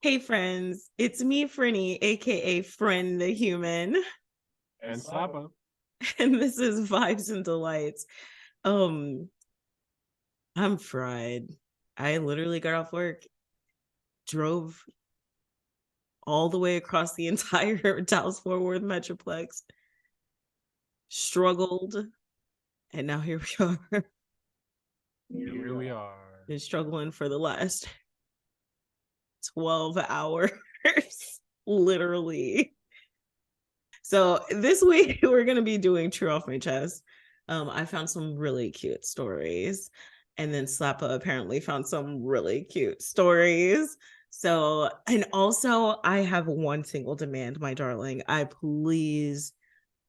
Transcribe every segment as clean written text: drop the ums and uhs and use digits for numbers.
Hey friends, it's me, Frenny, aka Friend the Human, And Slappa. and this is Vibes and Delights. Um, I'm fried. I literally got off work, drove all the way across the entire Dallas-Fort Worth Metroplex, struggled, and now here we are. Here we are. Been struggling for the last 12 hours, literally. So this week we're gonna be doing True Off My Chest. I found some really cute stories, and then Slappa apparently found some really cute stories. So, and also I have one single demand, my darling. I please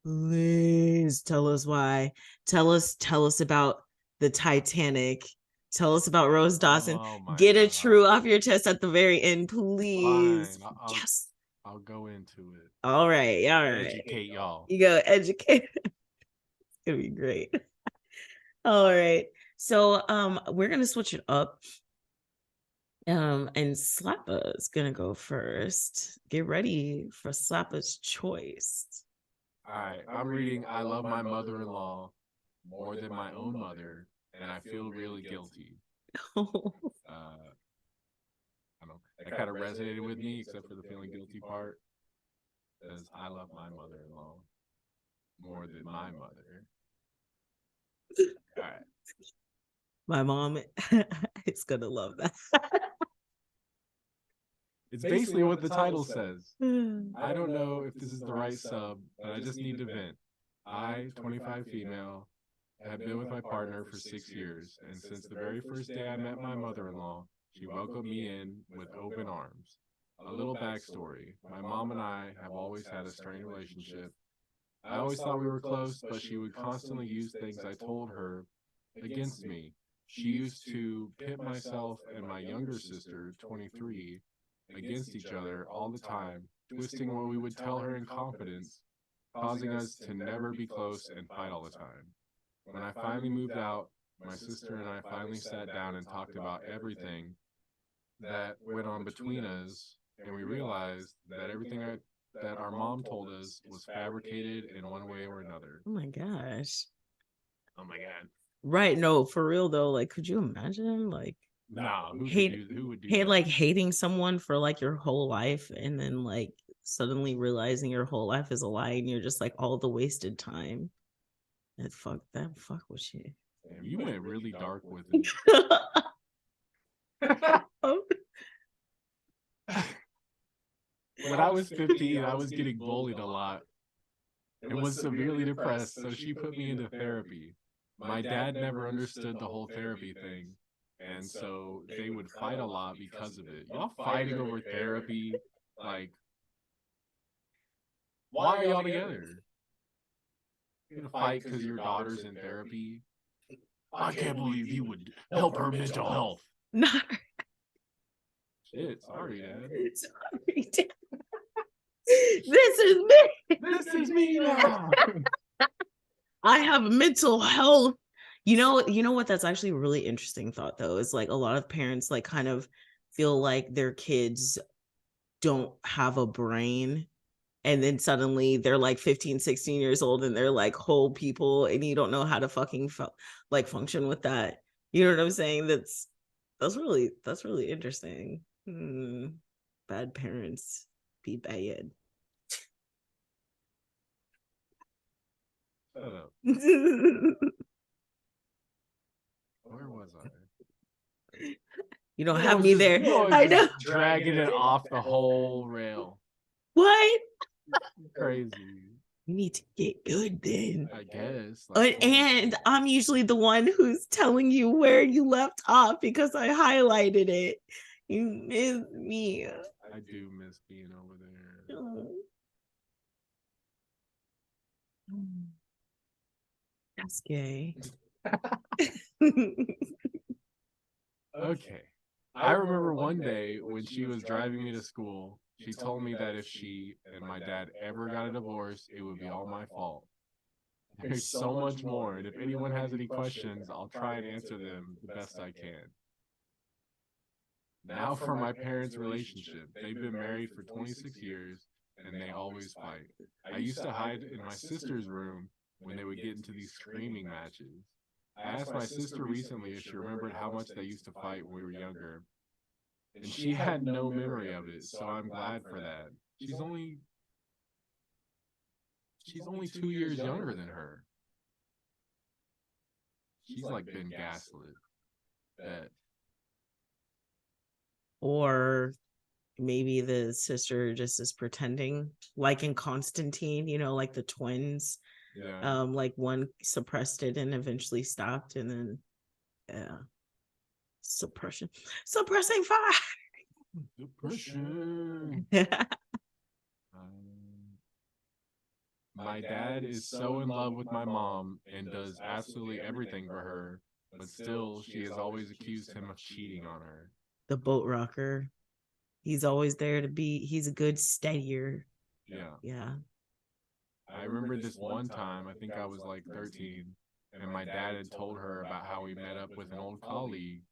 tell us why. Tell us about the Titanic. Tell us about Rose Dawson. Oh my Get a true god. off your chest at the very end, please. Fine. I'll Yes. I'll go into it. All right. All right. Educate y'all. You go educate. It's gonna be great. All right. So we're gonna switch it up. And Slappa is gonna go first. Get ready for Slappa's choice. Alright, I'm reading I Love My Mother-in-Law More Than My Own Mother, and I Feel Really Guilty. I don't know. That kind of resonated with me, except for the feeling guilty part. Because I love my mother-in-law more than my mother. Alright. My mom is gonna love that. It's basically what the title says. I don't know if this is the right sub, but I just need to vent. I, 25 female, have been with my partner for 6 years, and since the very first day I met my mother-in-law, she welcomed me in with open arms. A little backstory. My mom and I have always had a strained relationship. I always thought we were close, but she would constantly use things I told her against me. She used to pit myself and my younger sister, 23, against each other all the time, twisting what we would tell her in confidence, causing us to never be close and fight all the time. When I finally moved out, my sister and I finally sat down and talked about everything that went on between us, and we realized that that our mom told us was fabricated in one way or another. Oh my gosh. Oh my god. Right. No, for real though. Like, could you imagine Nah, who would do hate that? like hating someone for like your whole life and then like suddenly realizing your whole life is a lie and you're just like all the wasted time. That fuck with you. Damn, you went really dark with it. When I was 15, I was getting bullied a lot and was severely depressed, so she put me into therapy. My dad never understood the whole therapy thing, and so they would fight a lot because of it. Y'all fighting over therapy? Like, why are y'all together? You gonna fight because your daughter's in therapy? I can't believe you would help her mental health. Not Shit, sorry, Dad. sorry, Dad. This is me. This is me now. I have mental health. You know what that's actually a really interesting thought though, is like a lot of parents like kind of feel like their kids don't have a brain and then suddenly they're like 15, 16 years old and they're like whole people and you don't know how to fucking like function with that. You know what I'm saying? That's really interesting. Bad parents be bad. Shut up. Where was I? You don't have me there. I know. Dragging it off the whole rail. What? Crazy. You need to get good then. I guess. Like, And I'm usually the one who's telling you where you left off because I highlighted it. You miss me. I do miss being over there. That's gay. Okay. I remember one day when she was driving me to school, she told me that if she and my dad ever got a divorce, it would be all my fault. There's so much more, and if anyone has any questions, I'll try and answer them the best I can. Now for my parents' relationship. They've been married for 26 years and they always fight. I used to hide in my sister's room when they would get into these screaming matches. I asked my sister recently if she remembered how much they used to fight when we were younger, and she had no memory of it, so I'm glad for that. She's only she's only 2 years younger than her. She's like been gaslit. That Or maybe the sister just is pretending, like in Constantine, like the twins. yeah. Like one suppressed it and eventually stopped, and then yeah, suppressing fire. Depression. My dad is so in love with my mom and does absolutely everything for her, but still, she has always accused him of cheating on her. The boat rocker. He's always there to be. He's a good steadier. Yeah. Yeah. I remember this one time, I think I was like 13, and my dad had told her about how he met up with an old colleague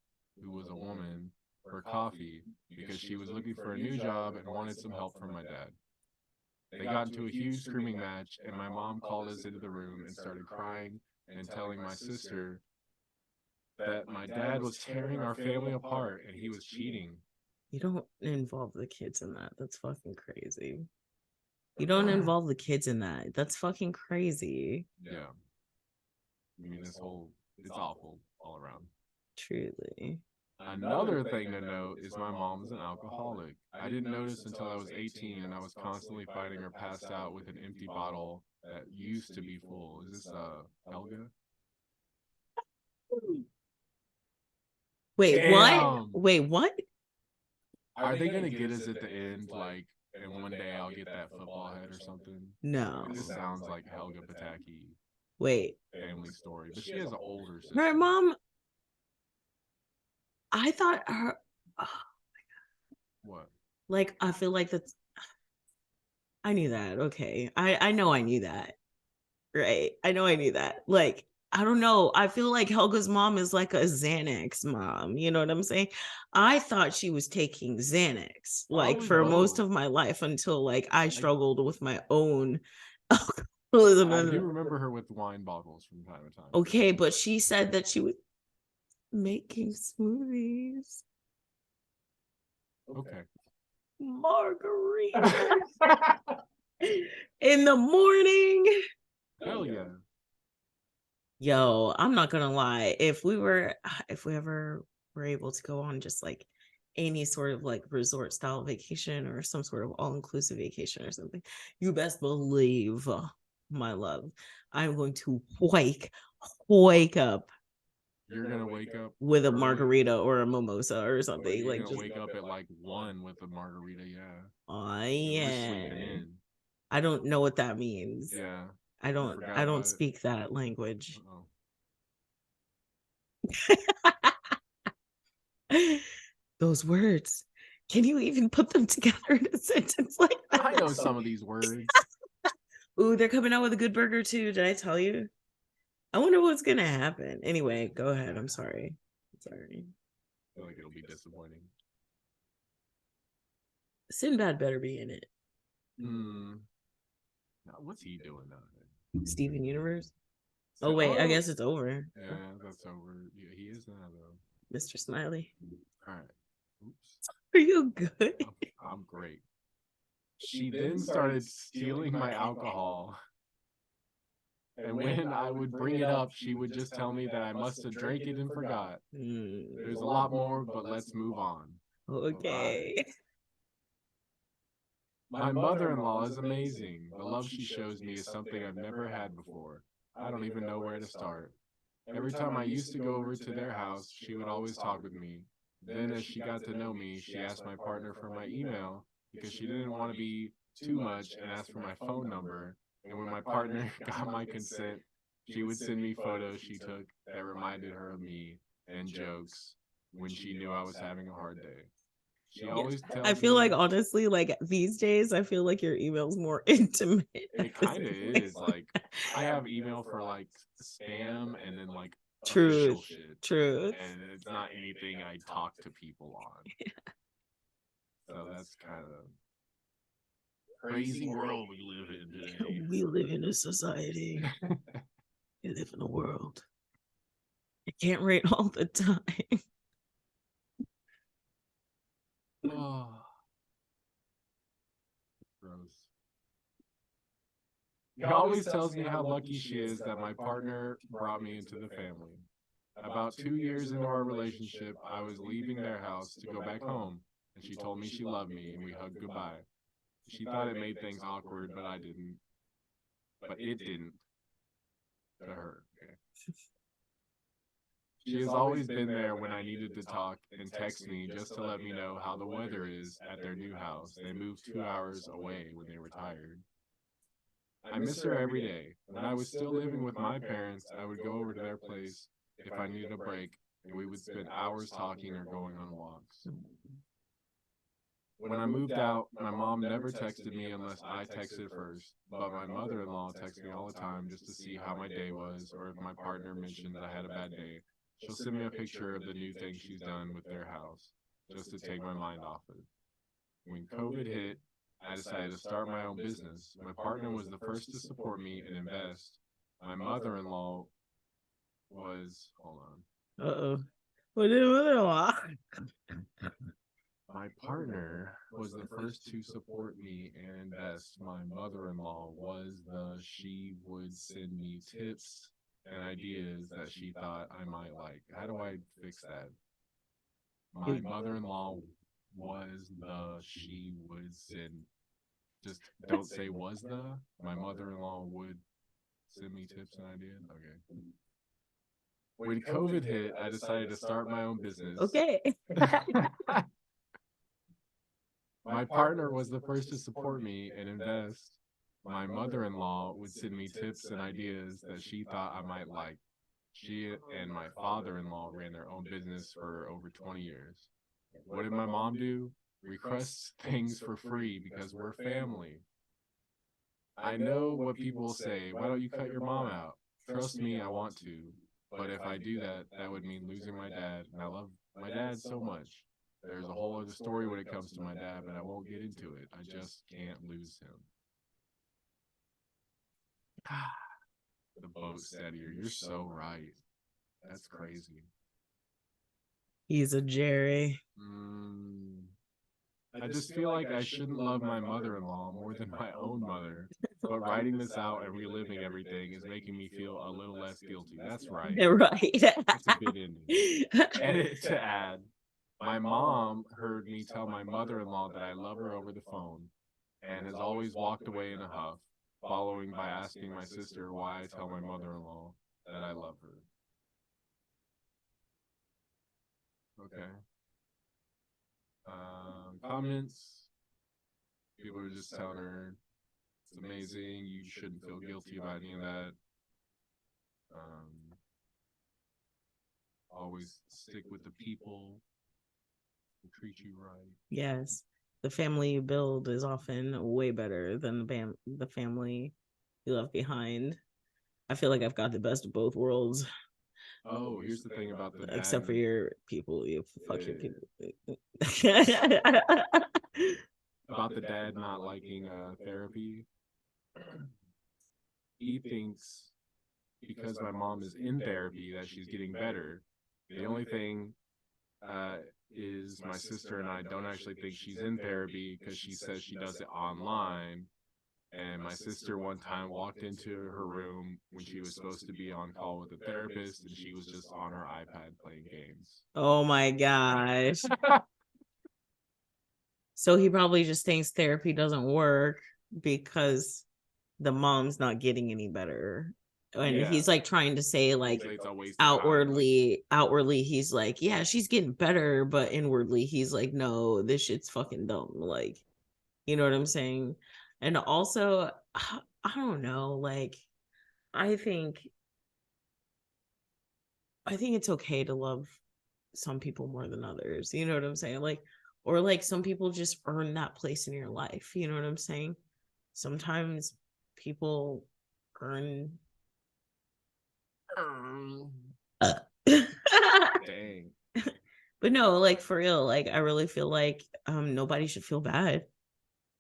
who was a woman for coffee because she was looking for a new job and wanted some help from my dad. They got into a huge screaming match, and my mom called us into the room and started crying and telling my sister that my dad was tearing our family apart and he was cheating. You don't involve the kids in that. That's fucking crazy. You don't involve the kids in that. That's fucking crazy. Yeah. I mean, it's awful all around. Truly. Another thing to note is my mom's an alcoholic. I didn't notice until I was 18 and I was constantly fighting her passed out with an empty bottle that used to be full. Is this Helga? Wait, Damn. what? Wait, what? Are they gonna get us at the end, like, and one day I'll get that football head or something? No. This sounds like Helga Pataki Wait. family story, but she has an older sister. Her mom. I thought her. Oh, what? like, I feel like that's. I knew that. Okay. I know I knew that. Right. I know I knew that. Like, I don't know. I feel like Helga's mom is like a Xanax mom. You know what I'm saying? I thought she was taking Xanax like for most of my life until like I struggled with my own alcoholism. I do remember her with wine bottles from time to time. Okay, but she said that she was making smoothies. Okay. Margarita in the morning. Hell yeah. Yo, I'm not gonna lie. If we ever were able to go on just like any sort of like resort style vacation or some sort of all-inclusive vacation or something, you best believe, my love, I'm going to wake up. You're gonna wake up with a margarita or a mimosa or something. You're like gonna just wake up at like 1 with a margarita, yeah. Yeah. I don't know what that means. Yeah. I don't speak that language. Those words. Can you even put them together in a sentence like that? I know some of these words. Ooh, they're coming out with a good burger too. Did I tell you? I wonder what's gonna happen. Anyway, go ahead. I'm sorry. I feel like it'll be disappointing. Sinbad better be in it. Now, what's he doing now? Steven Universe? Oh wait, I guess it's over. Yeah, that's over. Yeah, he is now though. Mr. Smiley. All right. Oops. Are you good? I'm great. She then started stealing my alcohol. And when I would bring it up, she would just tell me that I must have drank it and forgot. There's a lot more, but let's move on. Okay. My mother-in-law is amazing. The love she shows me is something I've never had before. I don't even know where to start. Every time I used to go over to their house, she would always talk with me. Then as she got to know me, she asked my partner for my email because she didn't want to be too much and asked for my phone number. And when my partner got my consent, she would send me photos she took that reminded her of me and jokes when she knew I was having a hard day. She always tells I feel me, like honestly, like these days, I feel like your email's more intimate. It kind of is. Like I have email for like spam and then like official Truth. shit. Truth. And it's not anything I talk to people on. So that's kind of crazy world we live in today. We live in a society. We live in a world. I can't rate all the time. Oh, gross. He always tells me how lucky she is that my partner brought me into the family. About 2 years into our relationship, I was leaving their house to go back home, and she told me she loved me, and we hugged goodbye. She thought it made things awkward, but I didn't. But it didn't. To her. Okay. She has always been there when I needed to talk and text me just to let me know how the weather is at their new house. They moved 2 hours away when they retired. I miss her every day. When I was still living with my parents, I would go over to their place if I needed a break, and we would spend hours talking or going on walks. When I moved out, my mom never texted me unless I texted first, but my mother-in-law texts me all the time just to see how my day was, or if my partner mentioned that I had a bad day. She'll send me a picture of the new thing she's done with their house, just to take my mind off it. When COVID hit, I decided to start my own business. My partner was the first to support me and invest. My mother-in-law was, hold on. Uh-oh. What did mother-in-law? My partner was the first to support me and invest. My mother-in-law she would send me tips and ideas that she thought I might like. How do I fix that? My mother-in-law she would send, just don't say was the. My mother-in-law would send me tips and ideas. Okay. When COVID hit, I decided to start my own business. Okay. My partner was the first to support me and invest. My mother-in-law would send me tips and ideas that she thought I might like. She and my father-in-law ran their own business for over 20 years. What did my mom do? Request things for free because we're family. I know what people will say. Why don't you cut your mom out? Trust me, I want to. But if I do that, that would mean losing my dad. And I love my dad so much. There's a whole other story when it comes to my dad, but I won't get into it. I just can't lose him. The boat steadier. You're so right. That's crazy. He's a Jerry. I just feel like I shouldn't love my mother-in-law more than my own mother. But writing this out and reliving everything is making me feel a little less guilty. That's right. Right. That's a good ending. Edit to add. My mom heard me tell my mother-in-law that I love her over the phone and has always walked away in a huff, following by asking my sister why I tell my mother-in-law that I love her. Okay. Comments. People are just telling her it's amazing. You shouldn't feel guilty about any of that. Always stick with the people who treat you right. Yes. The family you build is often way better than the family you left behind. I feel like I've got the best of both worlds. Oh, here's the thing about the dad. Except for your people, you fuck your people. About the dad not liking therapy. He thinks because my mom is in therapy that she's getting better. The only thing is my sister and I don't actually think she's in therapy because she says she does it online. And my sister one time walked into her room when she was supposed to be on call with a therapist, and she was just on her iPad playing games. Oh my gosh. So he probably just thinks therapy doesn't work because the mom's not getting any better. And he's like trying to say like outwardly he's like, yeah, she's getting better, but inwardly he's like, no, this shit's fucking dumb. Like, you know what I'm saying? And also, I don't know, like I think it's okay to love some people more than others. You know what I'm saying? Like, or like some people just earn that place in your life. You know what I'm saying? Sometimes people earn Dang. But no, like for real, like I really feel like nobody should feel bad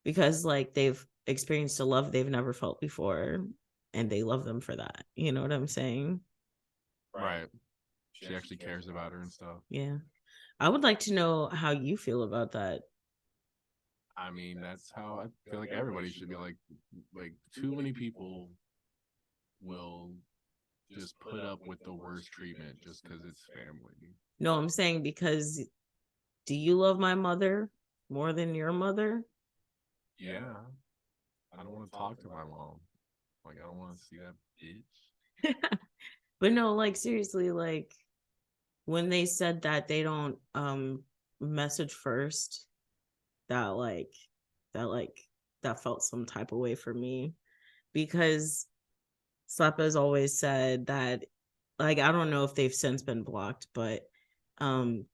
because like they've experienced a love they've never felt before and they love them for that. You know what I'm saying? Right. She actually cares about her and stuff. Yeah. I would like to know how you feel about that. I mean, that's how I feel like everybody should be like too many people will just put up with the worst treatment just because it's family. No, I'm saying because do you love my mother more than your mother? Yeah. I don't want to talk to my mom. Like, I don't want to see that bitch. But no, like seriously, like when they said that they don't message first, that like that like that felt some type of way for me because Slap has always said that like I don't know if they've since been blocked, but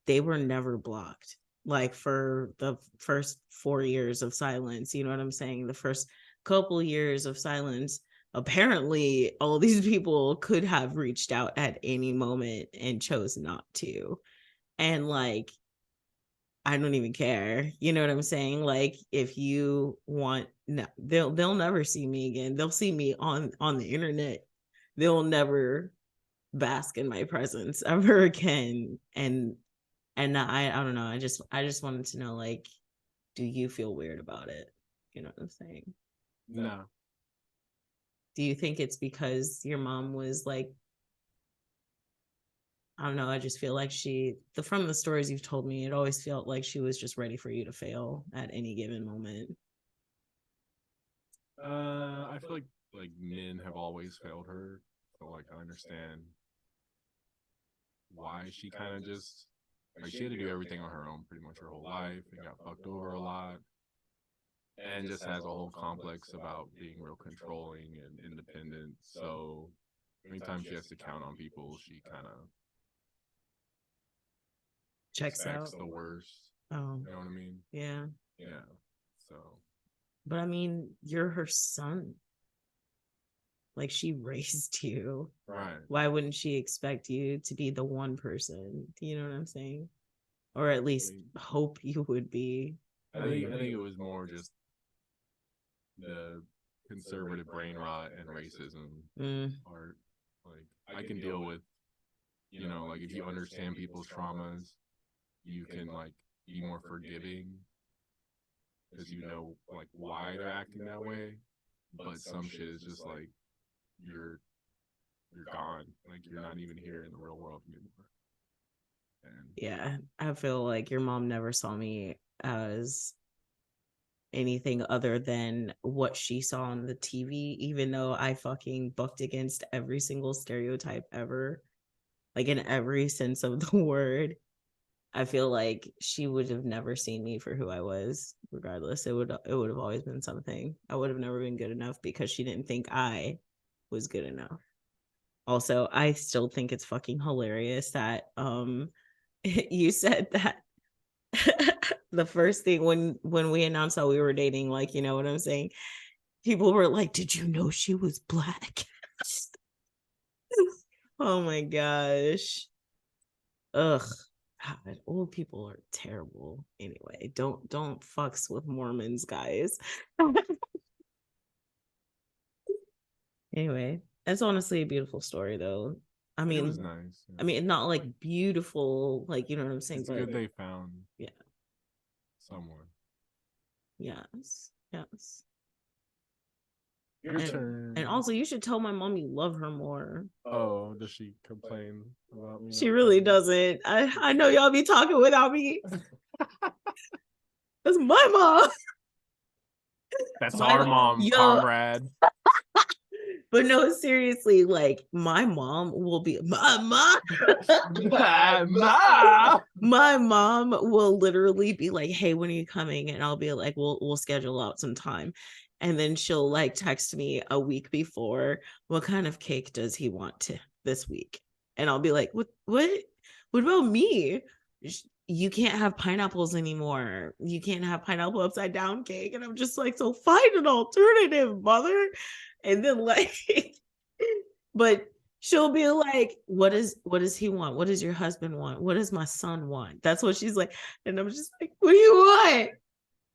they were never blocked. Like for the first 4 years of silence, you know what I'm saying? The first couple years of silence, apparently all these people could have reached out at any moment and chose not to. And like I don't even care. You know what I'm saying? Like if you want no, they'll never see me again. They'll see me on the internet. They'll never bask in my presence ever again. And I don't know. I just wanted to know like do you feel weird about it? You know what I'm saying? No. Do you think it's because your mom was like I don't know, I just feel like from the stories you've told me, it always felt like she was just ready for you to fail at any given moment. I feel like men have always failed her. So like I understand why she kind of just like she had to do everything on her own pretty much her whole life and got fucked over a lot and just has a whole complex about being real controlling and independent. So anytime she has to count on people, she kind of Checks expects out. the worst. Oh, You know what I mean? yeah. Yeah. So But I mean, you're her son. Like she raised you. right. Why wouldn't she expect you to be the one person? You know what I'm saying? Or at least hope you would be. I think it was more just the conservative brain rot and racism part. Like I can deal with, like if you understand people's traumas, you can like be more forgiving because you know like why they're acting that way. But some shit is just like you're you're gone. Like you're not even here in the real world anymore. And Yeah, I feel like your mom never saw me as anything other than what she saw on the TV, even though I fucking bucked against every single stereotype ever, like in every sense of the word. I feel like she would have never seen me for who I was, regardless. It would have always been something. I would have never been good enough because she didn't think I was good enough. Also, I still think it's fucking hilarious that you said that the first thing when we announced that we were dating, like you know what I'm saying, people were like, did you know she was black? Oh my gosh. Ugh. God, old people are terrible. Anyway, don't fucks with Mormons, guys. Anyway, it's honestly a beautiful story though. I it mean, was nice. I mean, not like beautiful, like you know what I'm saying, It's but good they found yeah, someone. yes, yes. Your And turn. and also, you should tell my mom you love her more. Oh, does she complain about me? She really doesn't. I know y'all be talking without me. That's my mom. That's My our mom, yo, comrade. but no, seriously, like my mom will be my mom. Ma. My mom will literally be like, "Hey, when are you coming?" And I'll be like, "We'll schedule out some time." And then she'll like text me a week before, "What kind of cake does he want to this week?" And I'll be like, "What? What? What about me? You can't have pineapples anymore. You can't have pineapple upside down cake." And I'm just like, "So find an alternative, mother." And then like, but she'll be like, what does he want? What does your husband want? What does my son want? That's what she's like. And I'm just like, what do you want?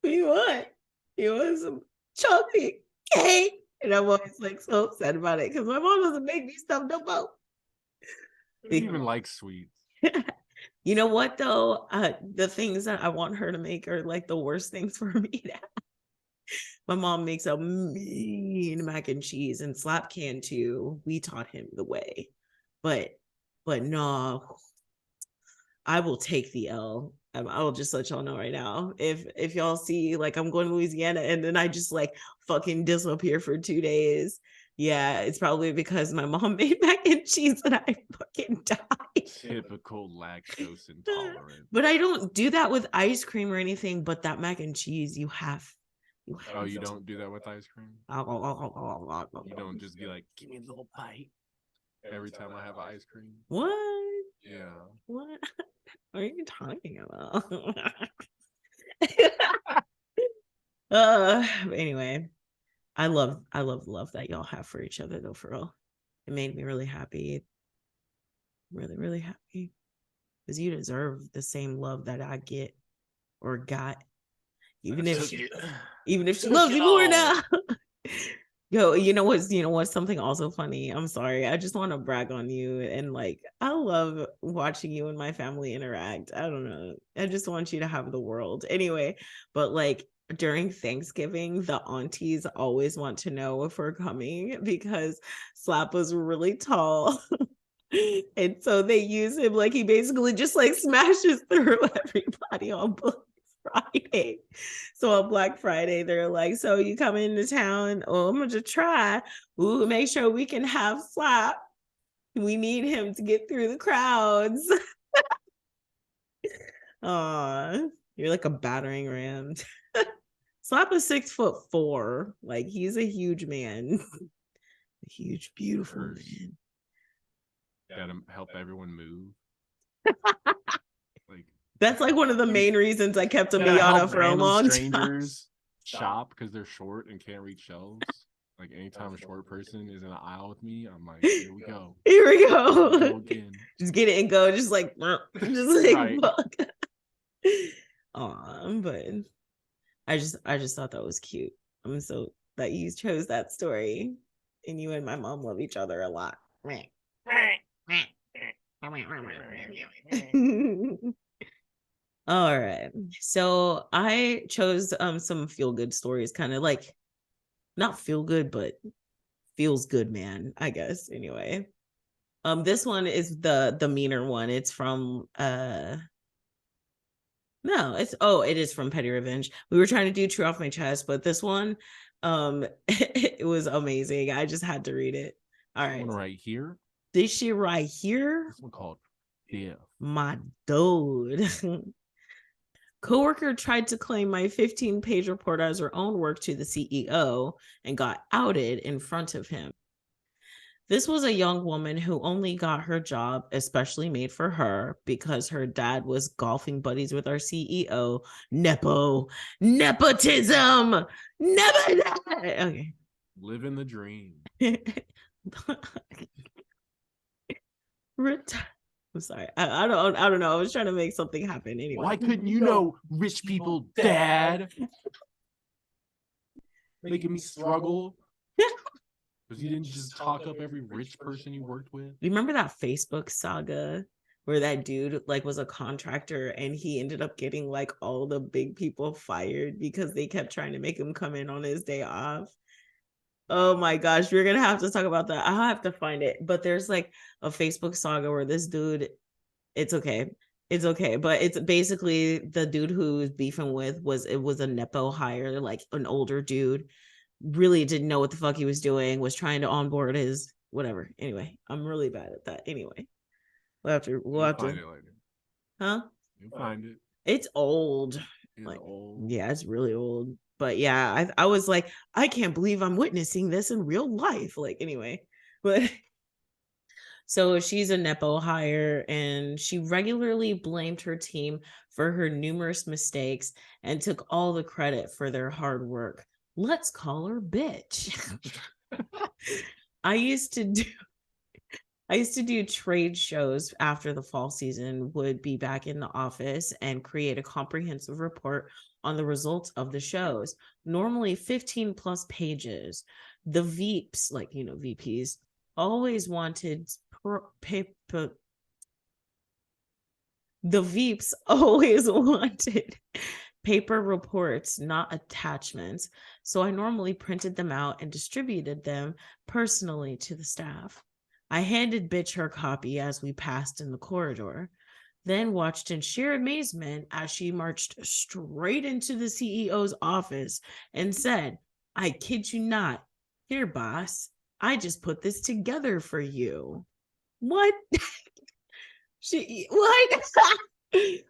What do you want? You want some chocolate cake? And I'm always like so upset about it because my mom doesn't make me stuff no more. I don't even like sweets. You know what though? The things that I want her to make are like the worst things for me to have. My mom makes a mean mac and cheese, and Slap can too. We taught him the way. But no, I will take the L. I will just let y'all know right now. If y'all see like I'm going to Louisiana and then I just like fucking disappear for 2 days, yeah, it's probably because my mom made mac and cheese and I fucking died. Typical lactose intolerant. But I don't do that with ice cream or anything. But that mac and cheese, you have. Oh, you don't do that with ice cream? You don't just be like, give me a little bite every time I have ice cream? What? Yeah. What are you talking about? Anyway, I love the love that y'all have for each other though, for real. It made me really happy. Really, really happy. Because you deserve the same love that I get or got. Even if she loves you more now. Yo, you know what's something also funny? I'm sorry. I just want to brag on you. And like, I love watching you and my family interact. I don't know. I just want you to have the world. Anyway, but like during Thanksgiving, the aunties always want to know if we're coming because Slap was really tall. And so they use him like he basically just like smashes through everybody on Black Friday. So on Black Friday, they're like, so you come into town? Oh, I'm gonna try. Ooh, make sure we can have Slap. We need him to get through the crowds. Aw, you're like a battering ram. Slap is 6'4". Like he's a huge man. A huge, beautiful man. Gotta help everyone move. Like that's like one of the main reasons I kept a Miata for a long time. Strangers shop because they're short and can't reach shelves. Like anytime a short person is in an aisle with me, I'm like, here we go. Here we go. Go again. Just get it and go. Just like right. Fuck. But I just thought that was cute. I'm so that you chose that story, and you and my mom love each other a lot. All right. So I chose some feel good stories, kind of like not feel good, but feels good, man, I guess. Anyway. This one is the meaner one. It's from no, it is from Petty Revenge. We were trying to do True Off My Chest, but this one it was amazing. I just had to read it. All right. One right here. This shit right here. This one called Yeah. My dude. Coworker tried to claim my 15-page report as her own work to the CEO and got outed in front of him. This was a young woman who only got her job especially made for her because her dad was golfing buddies with our CEO. Nepotism. Okay. Living the dream. I'm sorry. I don't know. I was trying to make something happen anyway. Why couldn't you know rich people, Dad? Making me struggle. Because you didn't just talk up every rich person you worked with. You remember that Facebook saga where that dude like was a contractor and he ended up getting like all the big people fired because they kept trying to make him come in on his day off? Oh my gosh, we're gonna have to talk about that. I'll have to find it. But there's like a Facebook saga where this dude, it's okay, but it's basically the dude who's beefing with was a Nepo hire, like an older dude, really didn't know what the fuck he was doing, was trying to onboard his whatever. Anyway, I'm really bad at that. Anyway, we'll have to find it later. Huh? You'll find it. It's old. It's like old. Yeah, it's really old. But yeah, I was like, I can't believe I'm witnessing this in real life. Like, anyway, but so she's a Nepo hire and she regularly blamed her team for her numerous mistakes and took all the credit for their hard work. Let's call her bitch. I used to I used to do trade shows after the fall season, would be back in the office and create a comprehensive report on the results of the shows, normally 15 plus pages. The VPs, like, VPs, always wanted paper. The VPs always wanted paper reports, not attachments. So I normally printed them out and distributed them personally to the staff. I handed bitch her copy as we passed in the corridor, then watched in sheer amazement as she marched straight into the CEO's office and said, I kid you not, here, boss, I just put this together for you. What? What?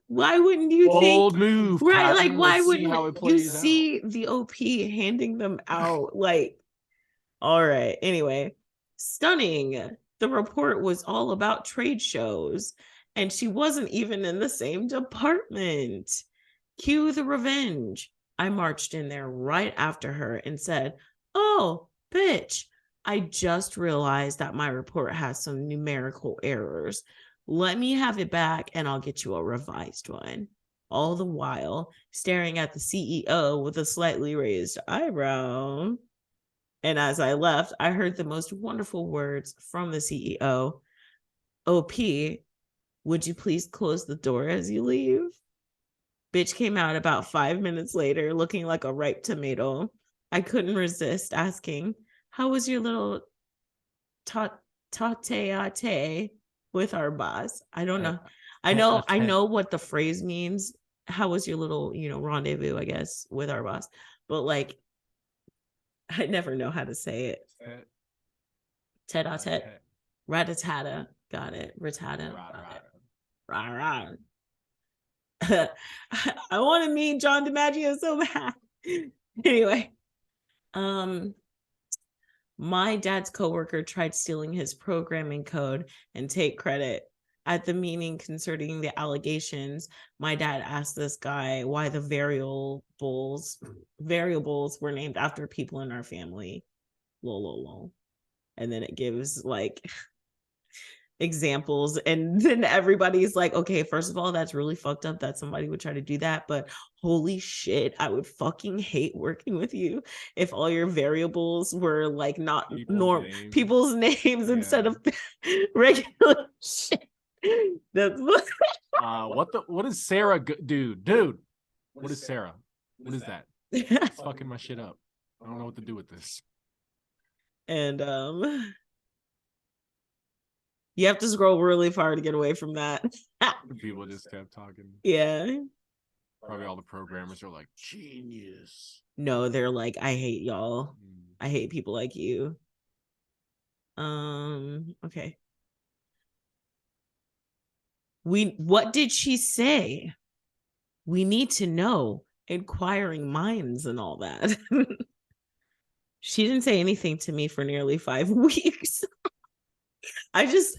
Why wouldn't you Bold think? move, Right, Cotton. like why Let's see wouldn't how it you plays out. see the OP handing them out? Like, all right. Anyway, stunning. The report was all about trade shows, and she wasn't even in the same department. Cue the revenge. I marched in there right after her and said, oh, bitch, I just realized that my report has some numerical errors. Let me have it back and I'll get you a revised one. All the while staring at the CEO with a slightly raised eyebrow. And as I left, I heard the most wonderful words from the CEO. OP, would you please close the door as you leave? Bitch came out about 5 minutes later looking like a ripe tomato. I couldn't resist asking, how was your little tate with our boss? I don't know. I know what the phrase means. How was your little, rendezvous, I guess, with our boss? But like, I never know how to say it. Tete-a-tete. Ratatata. Got it. Ratata. Rah. I want to meet John DiMaggio so bad. Anyway, my dad's coworker tried stealing his programming code and take credit. At the meeting concerning the allegations, my dad asked this guy why the variables were named after people in our family. Lol. And then it gives like examples, and then everybody's like, okay, first of all, that's really fucked up that somebody would try to do that, but holy shit, I would fucking hate working with you if all your variables were like not people's names instead of regular shit. That's what is Sarah dude, what is Sarah? What is that? It's fucking my shit up. I don't know what to do with this. And you have to scroll really far to get away from that. People just kept talking. Yeah. Probably all the programmers are like, genius. No, they're like, I hate y'all. I hate people like you. Okay. What did she say? We need to know. Inquiring minds and all that. She didn't say anything to me for nearly 5 weeks. I just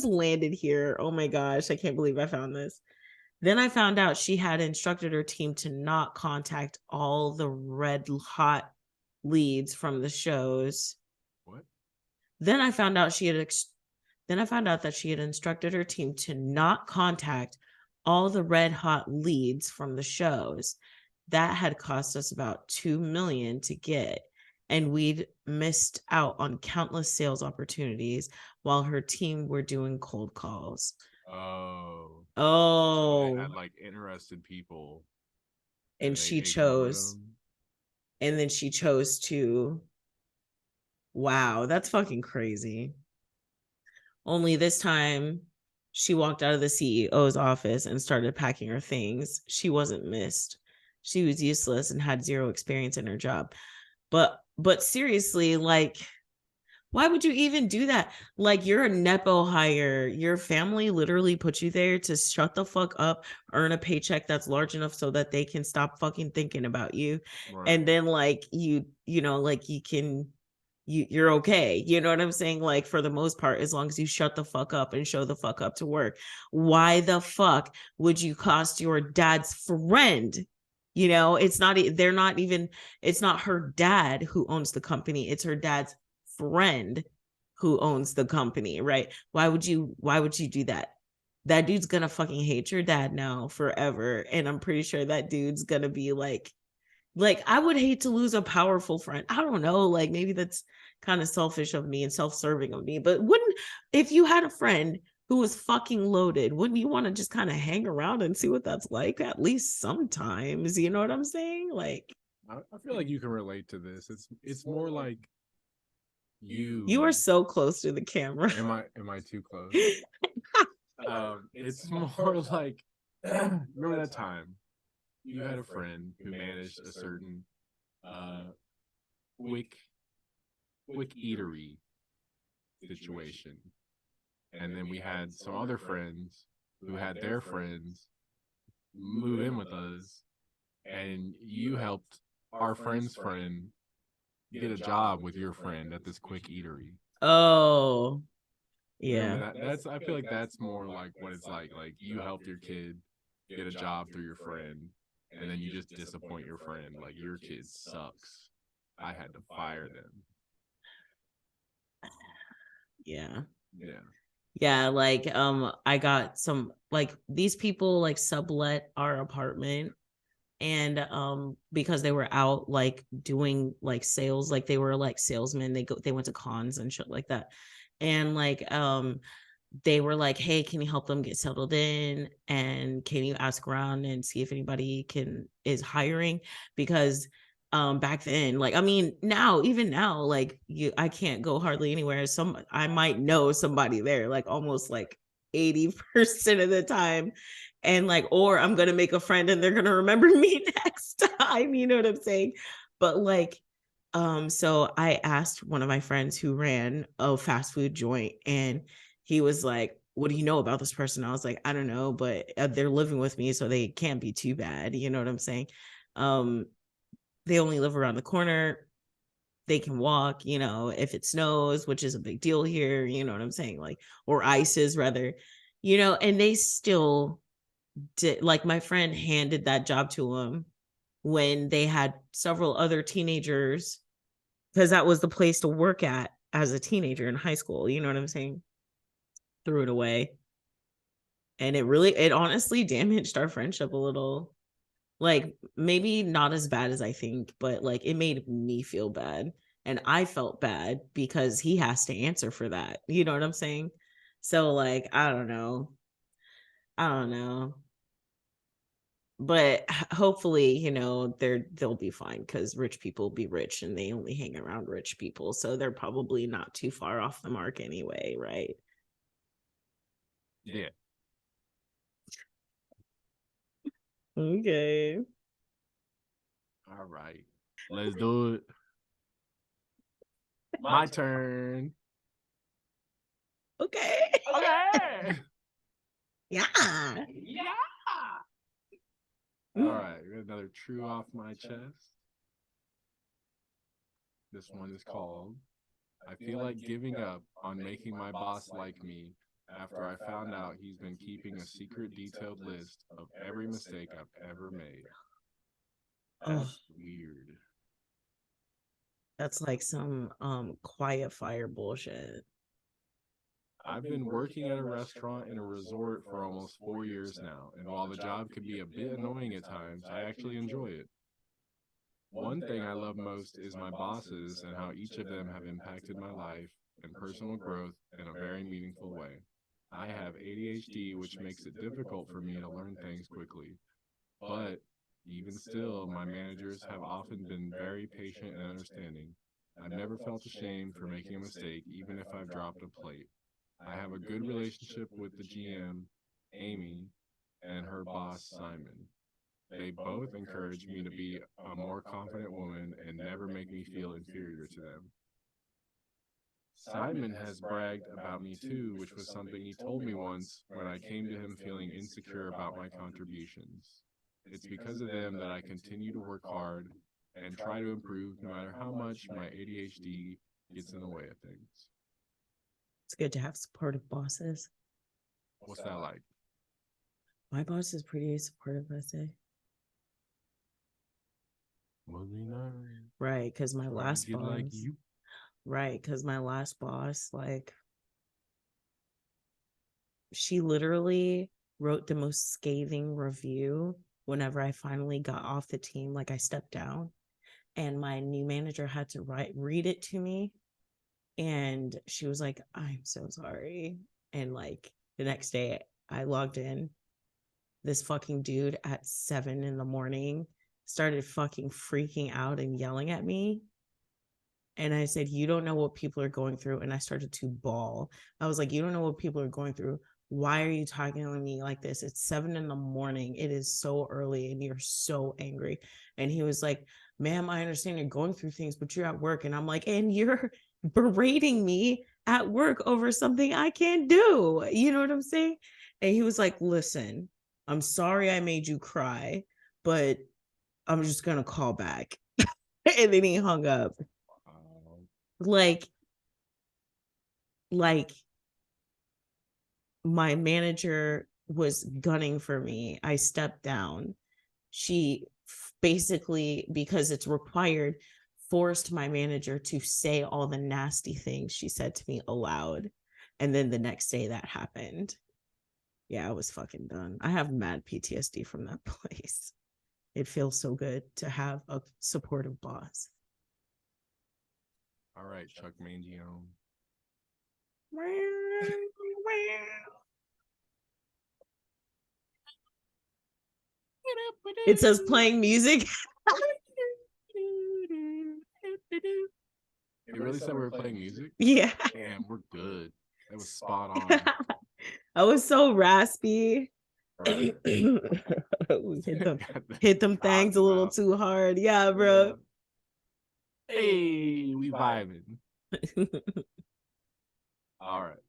landed here. Oh my gosh, I can't believe I found this. Then I found out she had instructed her team to not contact all the red hot leads from the shows. What? Then I found out that she had instructed her team to not contact all the red hot leads from the shows. That had cost us about $2 million to get, and we'd missed out on countless sales opportunities while her team were doing cold calls. Oh. So they had like interested people, and she chose, and then she chose to. Wow, that's fucking crazy. Only this time, she walked out of the CEO's office and started packing her things. She wasn't missed. She was useless and had zero experience in her job. But seriously, like, why would you even do that? Like, you're a Nepo hire. Your family literally put you there to shut the fuck up, earn a paycheck that's large enough so that they can stop fucking thinking about you. Right. And then like you're okay. You know what I'm saying? Like, for the most part, as long as you shut the fuck up and show the fuck up to work. Why the fuck would you cost your dad's friend? It's not her dad who owns the company. It's her dad's friend who owns the company, right? Why would you do that? That dude's gonna fucking hate your dad now forever. And I'm pretty sure that dude's gonna be like I would hate to lose a powerful friend. I don't know, like maybe that's kind of selfish of me and self-serving of me, but wouldn't, if you had a friend who was fucking loaded, wouldn't you want to just kind of hang around and see what that's like at least sometimes? You know what I'm saying? Like, I feel like you can relate to this. It's more like you are you. so close to the camera. Am I too close? It's more like remember that time you had a friend who managed a certain uh quick quick eatery situation, and then we had some other friends who had their friends move in with us, and you helped our friend's friend get a job with your friend at this quick eatery. Oh, Remember yeah. that? That's I feel like that's more like what it's like. Like you helped your kid get a job through your friend, and then you just disappoint your friend. Like your kid sucks. I had to fire them. Yeah. Yeah. Yeah, like I got some, like these people like sublet our apartment, and because they were out like doing like sales, like they were like salesmen, they went to cons and shit like that. And like they were like, hey, can you help them get settled in, and can you ask around and see if anybody can is hiring? Because back then, like I mean now, even now, like I can't go hardly anywhere. Some I might know somebody there, like almost like 80% of the time. And like, or I'm gonna make a friend and they're gonna remember me next time, you know what I'm saying? But like, so I asked one of my friends who ran a fast food joint, and he was like, what do you know about this person? I was like, I don't know, but they're living with me, so they can't be too bad, you know what I'm saying? um they only live around the corner, they can walk, you know, if it snows, which is a big deal here, you know what I'm saying, like, or ices rather, you know, and they still did, like my friend handed that job to him when they had several other teenagers, because that was the place to work at as a teenager in high school, you know what I'm saying? Threw it away. And it honestly damaged our friendship a little. Like maybe not as bad as I think, but like it made me feel bad. And I felt bad because he has to answer for that. You know what I'm saying? So like, I don't know. I don't know. But hopefully, you know, they'll be fine, because rich people be rich and they only hang around rich people. So they're probably not too far off the mark anyway, right? Yeah. Okay. All right. Let's do it. My turn. Okay. Okay. Yeah. Yeah. All right. We got another true off my chest. This one is called I feel like giving up on making my boss like me after I found out he's been keeping a secret detailed list of every mistake I've ever made. Oh, That's weird. that's like some quiet fire bullshit. I've been working at a restaurant in a resort for almost 4 years now, and while the job can be a bit annoying at times, I actually enjoy it. One thing I love most is my bosses and how each of them have impacted my life and personal growth in a very meaningful way. I have ADHD, which makes it difficult for me to learn things quickly, but even still, my managers have often been very patient and understanding. I've never felt ashamed for making a mistake, even if I've dropped a plate. I have a good relationship with the GM, Amy, and her boss, Simon. They both encourage me to be a more confident woman and never make me feel inferior to them. Simon has bragged about me too, which was something he told me once when I came to him feeling insecure about my contributions. It's because of them that I continue to work hard and try to improve no matter how much my ADHD gets in the way of things. It's good to have supportive bosses. What's that like? My boss is pretty supportive, I say. Must be nice. Right, because my Trying to last get like boss, you. Right, because my last boss, like, she literally wrote the most scathing review whenever I finally got off the team. Like, I stepped down, and my new manager had to read it to me, and she was like, "I'm so sorry." And like the next day, I logged in. This fucking dude at 7 in the morning started fucking freaking out and yelling at me. And I said, "You don't know what people are going through." And I started to bawl. I was like, "You don't know what people are going through. Why are you talking to me like this? It's 7 in the morning. It is so early and you're so angry." And he was like, "Ma'am, I understand you're going through things, but you're at work." And I'm like, "And you're berating me at work over something I can't do." You know what I'm saying? And he was like, "Listen, I'm sorry I made you cry, but I'm just going to call back." And then he hung up. Like, like my manager was gunning for me. I stepped down. She basically, because it's required, forced my manager to say all the nasty things she said to me aloud. And then the next day that happened. Yeah, I was fucking done. I have mad PTSD from that place. It feels so good to have a supportive boss. All right, Chuck Mangione. It says playing music. It really said we were playing music? Yeah. Damn, we're good. That was spot on. I was so raspy. Right. hit them things a little too hard. Yeah, bro. Yeah. Hey, we vibing. All right.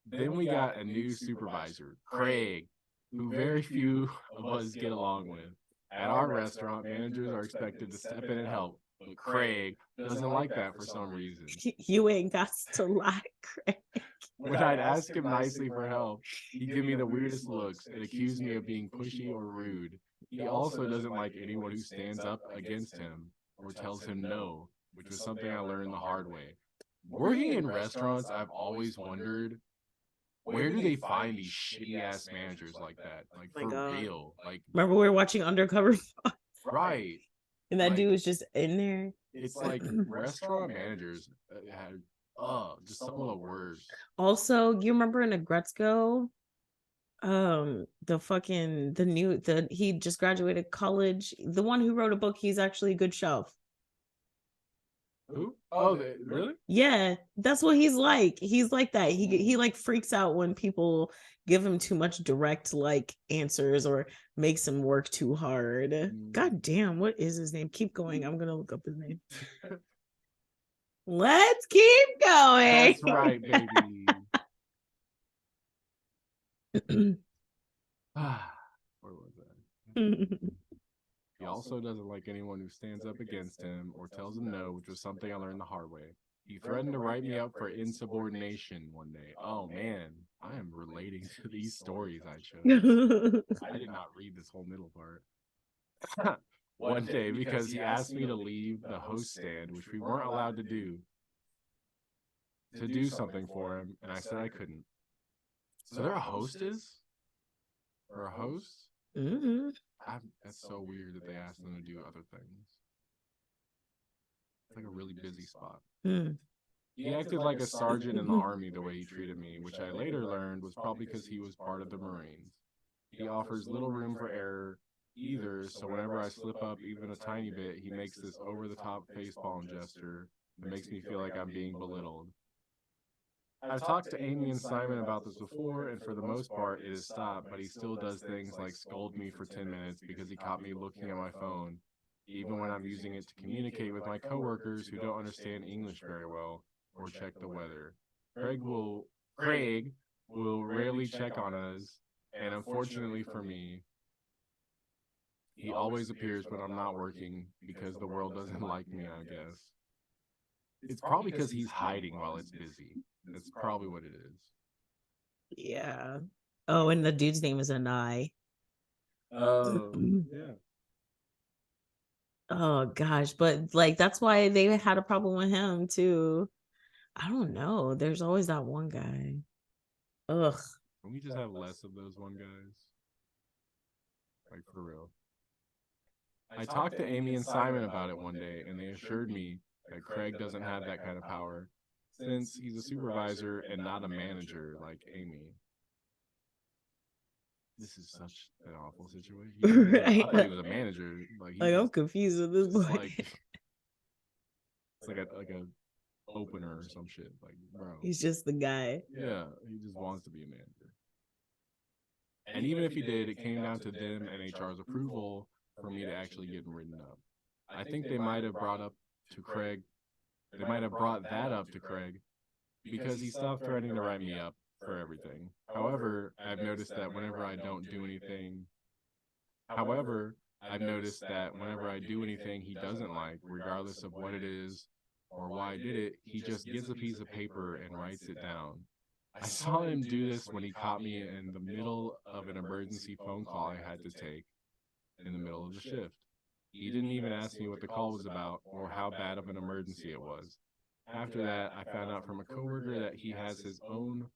Then we got a new supervisor, Craig, who very few of us get along with. At our restaurant, managers are expected to step in and help, but Craig doesn't like that for some reason. You ain't got to lie, Craig. When I'd ask him nicely for help, he'd give me the weirdest looks and accuse me of being pushy or rude. He also doesn't like anyone who stands up against him or tells him no, which was something I learned the hard way. Working in restaurants, I've always wondered, where do they find these shitty ass managers like that? Like, for real. Like, remember we were watching Undercover? Right. And that dude was just in there. It's like restaurant managers had just some of the worst. Also, you remember in Agretzko, he just graduated college. The one who wrote a book, he's actually a good chef. Who? Oh, really? Yeah, that's what he's like. He's like that. He like freaks out when people give him too much direct like answers or makes him work too hard. God damn, what is his name? Keep going. I'm gonna look up his name. Let's keep going. That's right, baby. Where was that? He also doesn't like anyone who stands up against him or tells him no, which was something I learned the hard way. He threatened to write me up for insubordination one day. Oh man, I am relating to these stories I chose. I did not read this whole middle part. One day, because he asked me to leave the host stand, which we weren't allowed to do something for him, and I said I couldn't. So they're a hostess? Or a host? Mm-hmm. That's so weird that they asked them to do other things. It's like a really busy spot. Mm. He acted like a sergeant in the army the way he treated me, which I later learned was probably because he was part of the Marines. He offers little room for error either, so whenever I slip up even a tiny bit, he makes this over-the-top facepalm gesture that makes me feel like I'm being belittled. I've talked to Amy and Simon about this before, and for the most part, it has stopped, but he still does things like scold me for 10 minutes because he caught me looking at my phone, even when I'm using it to communicate with my coworkers who don't understand English very well or check the weather. Craig will rarely check on us, and unfortunately for me, he always appears when I'm not working because the world doesn't like me, I guess. It's probably because he's hiding while it's busy. That's probably what it is. Yeah. Oh, and the dude's name is Anai. Oh, yeah. Oh gosh, but like that's why they had a problem with him too. I don't know. There's always that one guy. Ugh. Can we just have less of those one guys? Like, for real. I talked to Amy and Simon about it one day, and they assured me that Craig doesn't have that kind of power since he's a supervisor and not a manager like Amy. This is such an awful situation. Right. I thought he was a manager. Like I'm confused with this boy. It's like a opener or some shit. Like, bro. He's just the guy. Yeah, he just wants to be a manager. And even if he did, it came down to them and HR's approval for me to actually get him written up. I think they might have brought that up to Craig because he stopped threatening to write me up for everything. However, I've noticed that whenever I do anything he doesn't like, regardless of what it is or why I did it, he just gets a piece of paper and writes it down. I saw him do this when he caught me in the middle of an emergency phone call I had to take in the middle of the shift. He didn't even ask me what the call was about or how bad of an emergency it was. After that, I found out from a coworker that he has his own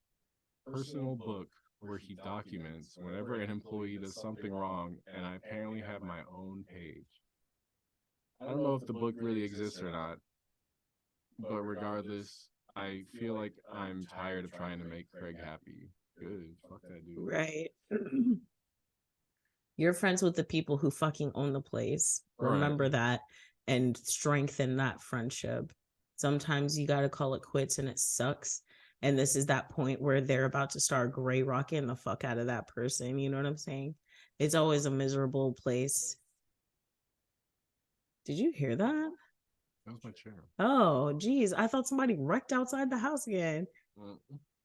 personal book where he documents whenever an employee does something wrong, and I apparently have my own page. I don't know if the book really exists or not, but regardless, I feel like I'm tired of trying to make Craig happy. Good. Fuck that dude. Right. You're friends with the people who fucking own the place. Right. Remember that and strengthen that friendship. Sometimes you got to call it quits and it sucks. And this is that point where they're about to start gray rocking the fuck out of that person. You know what I'm saying? It's always a miserable place. Did you hear that? That was my chair. Oh, geez. I thought somebody wrecked outside the house again.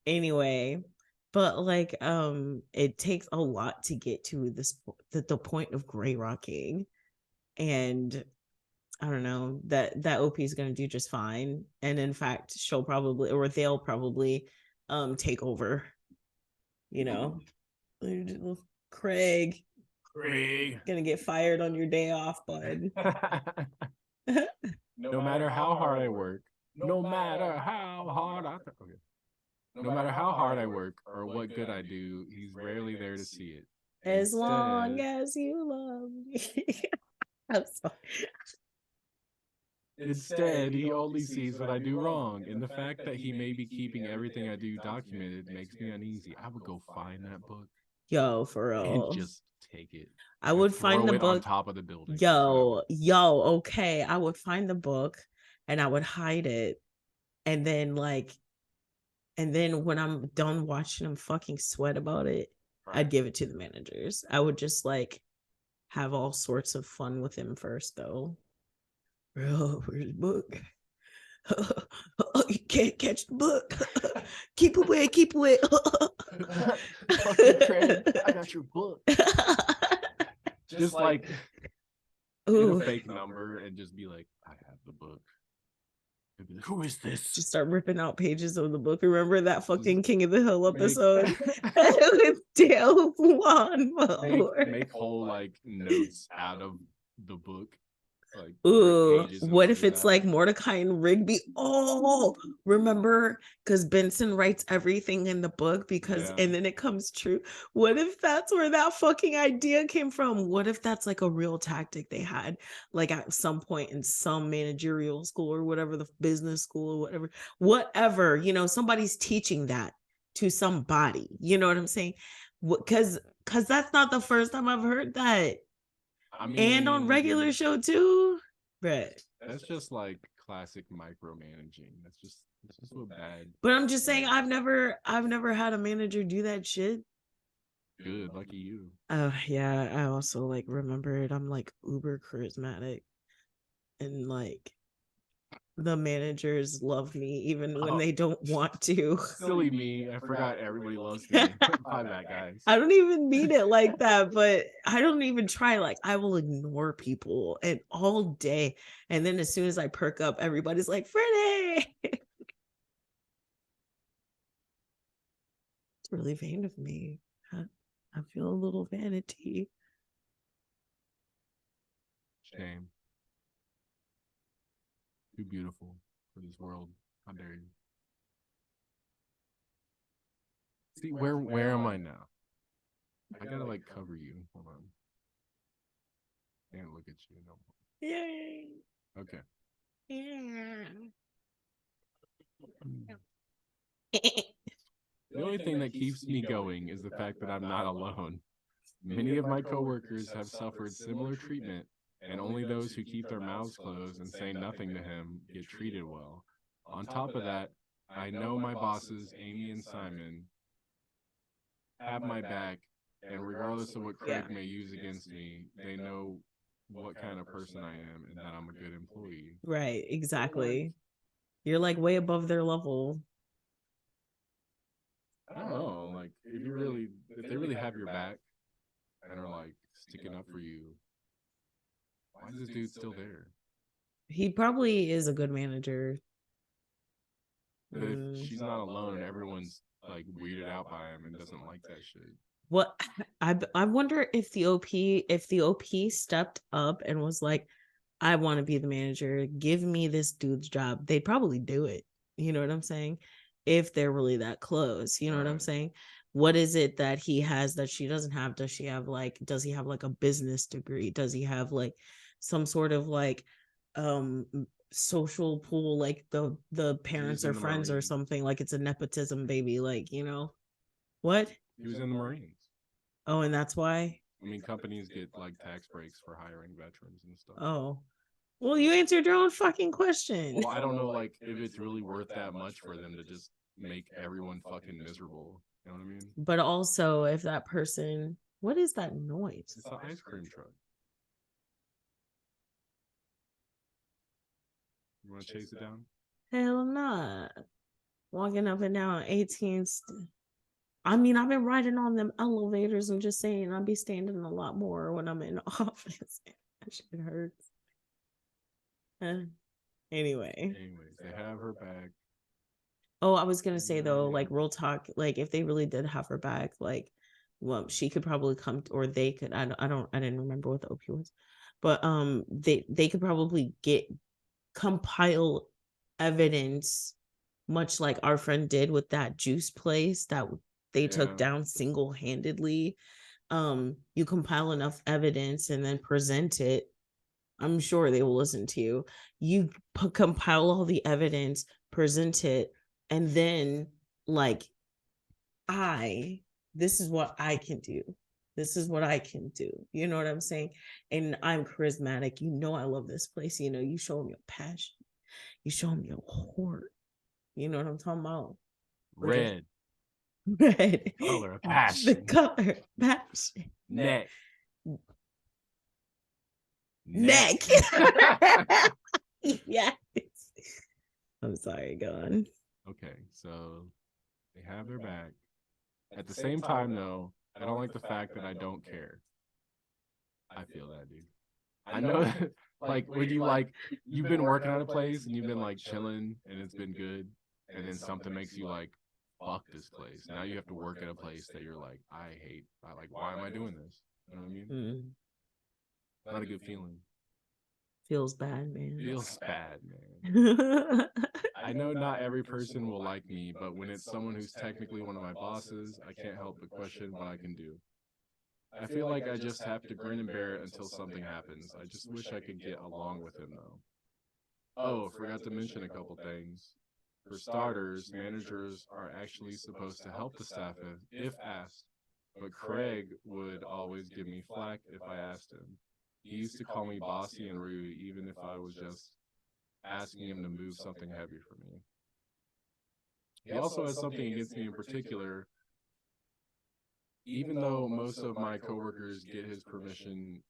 Anyway, but like it takes a lot to get to this the point of gray rocking, and I don't know, that OP is going to do just fine, and in fact they'll probably take over, you know. Craig gonna get fired on your day off, bud. No matter how hard I work, no matter how hard I work or what good I do, he's rarely there to see it. As long as you love me. I'm sorry. Instead, he only sees what I do wrong, and the fact that he may be keeping everything I do documented makes me uneasy. I would go find that book. Yo, for real. And just take it. I would find the book on top of the building. Yo, okay. I would find the book and I would hide it. And then when I'm done watching them fucking sweat about it, right, I'd give it to the managers. I would just have all sorts of fun with him first, though. Bro, where's the book? You can't catch the book. Keep away. Fucking Craig, I got your book. Just get a fake number and just be like, I have the book. Like, who is this? Just start ripping out pages of the book. Remember that fucking King of the Hill episode with Dale's lawnmower? Make whole notes out of the book. Ooh, what if it's like Mordecai and Rigby? Oh, remember? Because Benson writes everything in the book and then it comes true. What if that's where that fucking idea came from? What if that's like a real tactic they had, like at some point in some managerial school or whatever, the business school or whatever, somebody's teaching that to somebody. You know what I'm saying? Because that's not the first time I've heard that. I mean, and on regular show too, right? That's just classic micromanaging. That's just so bad. But I'm just saying, I've never had a manager do that shit. Good, lucky you. Oh yeah, I also remembered I'm uber charismatic, and the managers love me even when they don't want to. Silly me. I forgot everybody loves me. My bad, guys. I don't even mean it like that, but I don't even try. I will ignore people and all day. And then as soon as I perk up, everybody's like, Freddie. It's really vain of me. I feel a little vanity. Shame. Too beautiful for this world. How dare you? See, where am I now? I gotta like cover you. Hold on. Can't look at you no more. Yay. Okay. Yeah. The only thing that keeps me going is the fact that I'm not alone. Many of my coworkers have suffered similar treatment, and only those who keep their mouths closed and say nothing to him get treated well. On top of that, I know my bosses, Amy and Simon, have my back, and regardless of what Craig may use against me, they know what kind of person I am and that I'm a good employee. Right, exactly. You're like way above their level. I don't know, like if they really have your back and are like sticking up for you, why is this dude still there? He probably is a good manager. But if she's not alone and everyone's like weirded out by him and doesn't like that shit. What I wonder if the OP stepped up and was like, I want to be the manager, give me this dude's job, they'd probably do it. You know what I'm saying? If they're really that close, you know what I'm saying? What is it that he has that she doesn't have? Does he have like a business degree? Does he have like some sort of like social pool, like the parents or friends or something, like it's a nepotism baby, like, you know? What? He was in the Marines. Oh, and that's why? I mean, companies get like tax breaks for hiring veterans and stuff. Oh. Well, you answered your own fucking question. Well, I don't know, like, if it's really worth that much for them to just make everyone fucking miserable. You know what I mean? But also, if that person, what is that noise? It's an ice cream truck. You want to chase it down? Hell nah. Walking up and down 18th. I mean, I've been riding on them elevators and just saying I'll be standing a lot more when I'm in office. That shit hurts. Anyway. Anyways, they have her back. Oh, I was gonna say though, like real talk, like if they really did have her back, like, well, she could probably come, or they could. I didn't remember what the OP was, but they could probably compile evidence, much like our friend did with that juice place that they took down single handedly. You compile enough evidence and then present it. I'm sure they will listen to you. You compile all the evidence, present it, and then like, this is what I can do. This is what I can do. You know what I'm saying? And I'm charismatic. You know I love this place. You know, you show me your passion. You show me your heart. You know what I'm talking about? Red. Red. Color of passion. The color of passion. Neck. Neck. Yes. I'm sorry, go on. Okay, so they have their back. At the same time, though, I don't like the fact that I don't care. I feel that, dude. I know that, like, when you've been working at a place and you've been, like, chilling and it's been good, and then something makes you, like, fuck this place. Now you have to work at a place that you're like, I hate. Why am I doing this? You know what I mean? Not a good feeling. Feels bad, man. Feels bad, man. I know not every person will like me, but when it's someone who's technically one of my bosses, I can't help but question what I can do. I feel like I just have to grin and bear it until something happens. I just wish I could get along with him, though. Oh, forgot to mention a couple things. For starters, managers are actually supposed to help the staff if asked, but Craig would always give me flack if I asked him. He used to call me bossy and rude, even if I was just asking him to move something heavy for me. He also has something against me in particular. Even though most of my coworkers get his permission,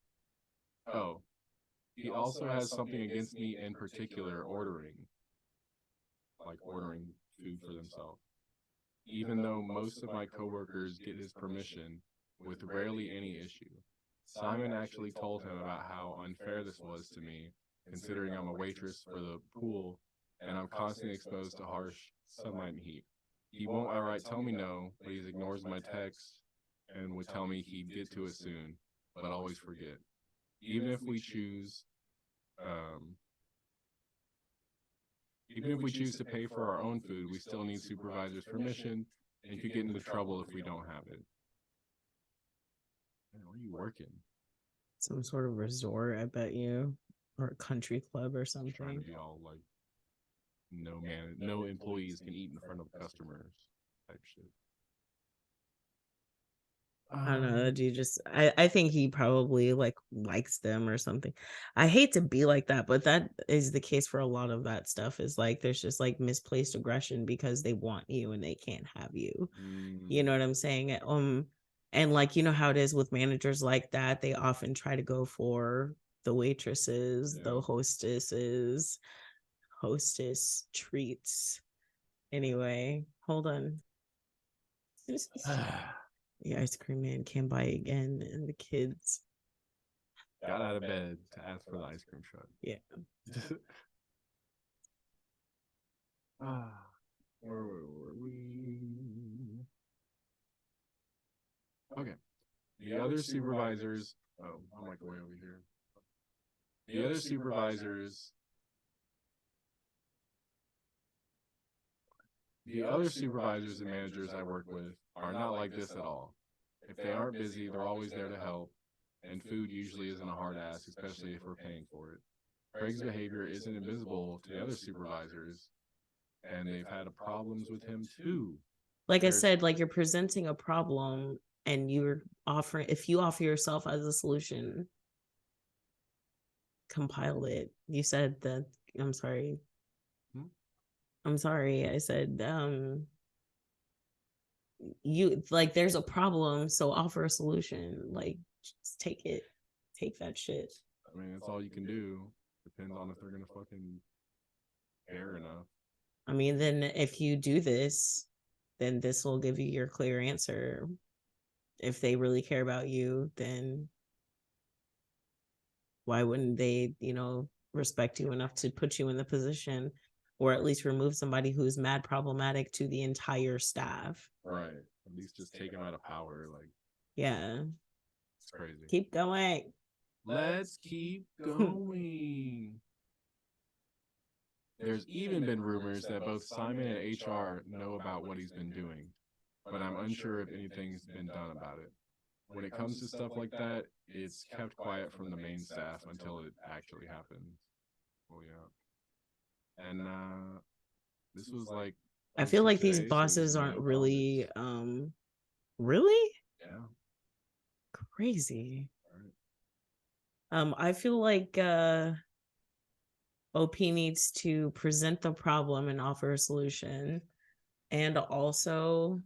he also has something against me in particular ordering food for themselves. Even though most of my coworkers get his permission with rarely any issue. Simon actually told him about how unfair this was to me, considering I'm a waitress for the pool and I'm constantly exposed to harsh sunlight and heat. He won't outright tell me no, but he ignores my texts and would tell me he'd get to it soon, but always forget. Even if we choose to pay for our own food, we still need supervisor's permission, and could get into trouble if we don't have it. Man, where are you working? Some sort of resort, I bet you, or a country club or Trying to something. be all like, no employees can eat in front of customers type shit. I don't know. Do you just? I think he probably like likes them or something. I hate to be like that, but that is the case for a lot of that stuff. Is like there's just like misplaced aggression because they want you and they can't have you. You know what I'm saying? And like you know how it is with managers like that. They often try to go for the waitresses, the hostesses, hostess treats. Anyway, hold on. The ice cream man came by again, and the kids got out of bed to ask for the ice cream truck. Yeah. Where were we? Okay. The other supervisors. Oh, I'm like way over here. The other supervisors. The other supervisors and managers I work with are not like this at all. If they aren't busy, they're always there to help, and food usually isn't a hard ask, especially if we're paying for it. Craig's behavior isn't invisible to the other supervisors, and they've had problems with him too. Like I said, like you're presenting a problem and you're offering, if you offer yourself as a solution, compile it. You said that, I'm sorry. I'm sorry. I said, you like there's a problem, so offer a solution. Like just take it. Take that shit. I mean, that's all you can do. Depends on if they're gonna fucking care enough. I mean, then if you do this, then this will give you your clear answer. If they really care about you, then why wouldn't they, respect you enough to put you in the position or at least remove somebody who's mad problematic to the entire staff? Right. At least just take them out of power. Like, yeah. It's crazy. Keep going. Let's keep going. There's even been rumors that both Simon and HR know about what he's been doing, but I'm unsure if anything's been done about it. When it comes to stuff like that, it's kept quiet from the main staff until it actually happens. Oh, yeah. And this was like... I feel like these bosses aren't really... Really? Yeah. Crazy. I feel like OP needs to present the problem and offer a solution. And also,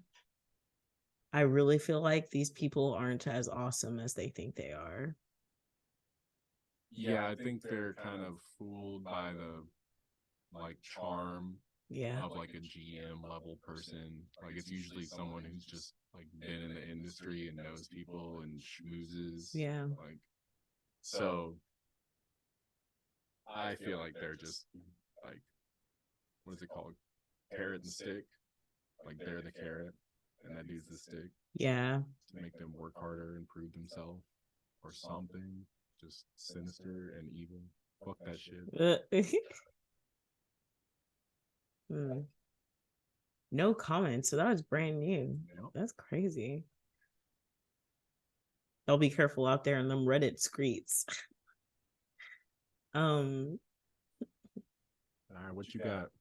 I really feel like these people aren't as awesome as they think they are. Yeah, I think they're kind of fooled by the charm of like a GM level person. Like it's usually someone who's just like been in the industry and knows people and schmoozes. Yeah. Like so I feel like they're just like, what is it called? Carrot and stick. Like they're the carrot and that dude's the stick. Yeah. To make them work harder and prove themselves or something. Just sinister and evil. Fuck that shit. No comment. So that was brand new. Yep. That's crazy. I'll be careful out there in them Reddit streets. All right, what you got?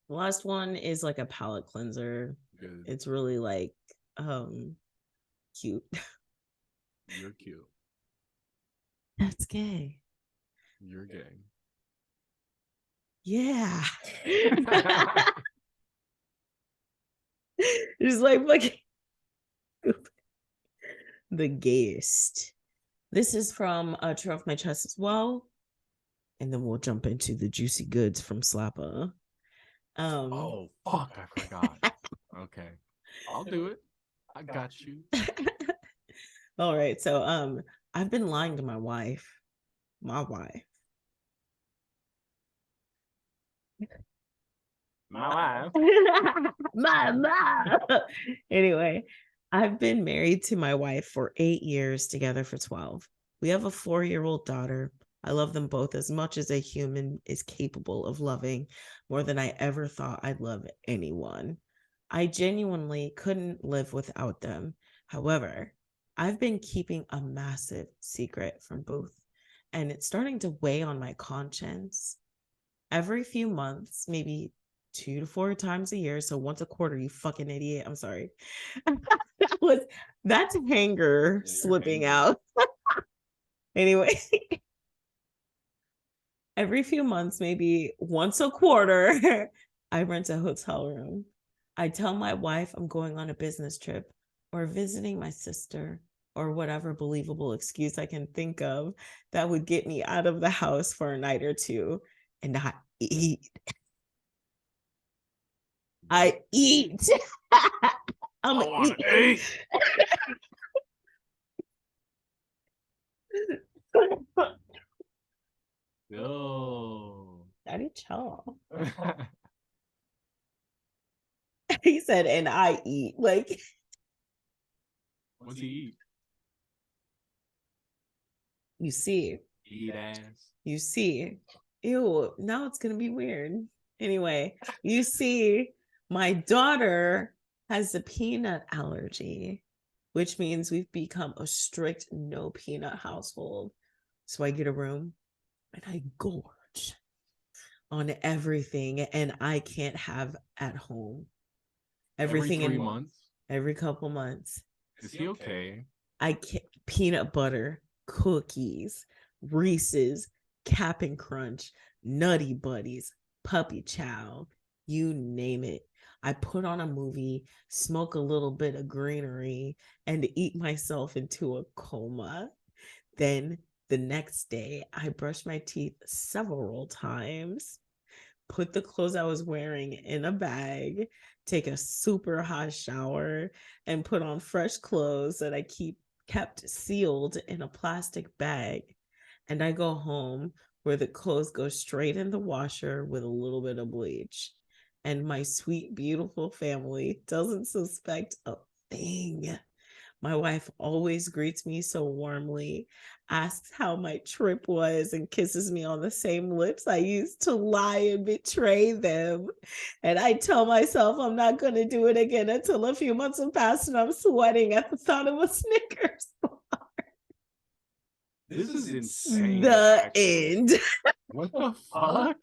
The last one is like a palate cleanser. Good. It's really like cute. You're cute. That's gay. You're gay. Yeah. It's like the gayest. This is from Tear Off My Chest as well. And then we'll jump into the juicy goods from Slappa. Oh, fuck, I forgot. Okay. I'll do it. I got you. All right. So I've been lying to my wife. My wife. My mom. Anyway, I've been married to my wife for 8 years, together for 12. We have a 4-year-old daughter. I love them both as much as a human is capable of loving, more than I ever thought I'd love anyone. I genuinely couldn't live without them. However, I've been keeping a massive secret from both, and it's starting to weigh on my conscience. Every few months, maybe 2 to 4 times a year, so once a quarter, you fucking idiot. I'm sorry. That's hanger slipping out. Anyway, every few months, maybe once a quarter, I rent a hotel room. I tell my wife I'm going on a business trip or visiting my sister or whatever believable excuse I can think of that would get me out of the house for a night or two and not eat. I eat. I'm eat. Yo. Daddy, chill. He said, and I eat. Like, what's he eat? You see. Eat ass. You see. Ew, now it's going to be weird. Anyway, you see, my daughter has a peanut allergy, which means we've become a strict no peanut household. So I get a room and I gorge on everything, and I can't have at home. Everything every 3 months? Every couple months. Is he okay? I can't, peanut butter, cookies, Reese's, Cap'n Crunch, Nutty Buddies, Puppy Chow, you name it. I put on a movie, smoke a little bit of greenery, and eat myself into a coma. Then the next day, I brush my teeth several times, put the clothes I was wearing in a bag, take a super hot shower, and put on fresh clothes that I kept sealed in a plastic bag. And I go home where the clothes go straight in the washer with a little bit of bleach. And my sweet, beautiful family doesn't suspect a thing. My wife always greets me so warmly, asks how my trip was, and kisses me on the same lips I used to lie and betray them. And I tell myself I'm not going to do it again until a few months have passed and I'm sweating at the thought of a Snickers. This is insane. The end. What the fuck?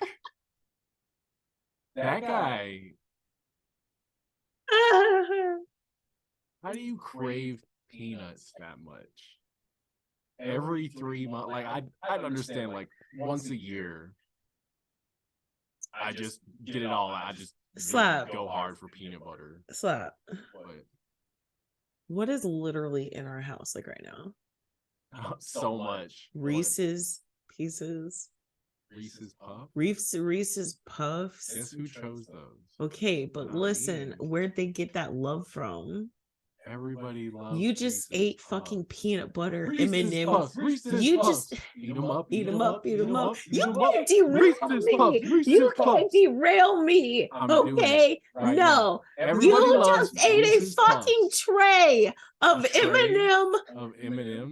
That guy. How do you crave peanuts that much? Every 3 months, like I'd understand like once a year. I just get it all out. I just Slap. Go hard for peanut butter. Slap. But what is literally in our house like right now? So much. Reese's Pieces. Reese's Puffs. Reese's Puffs. Guess who chose those? Okay, but listen, where'd they get that love from? Everybody loves. You just ate fucking peanut butter Reese's Puffs. You just eat them up. Eat them up. Eat them up. You can't Reese's Puffs. You can't derail me. Okay, no. You just ate a fucking tray of M&M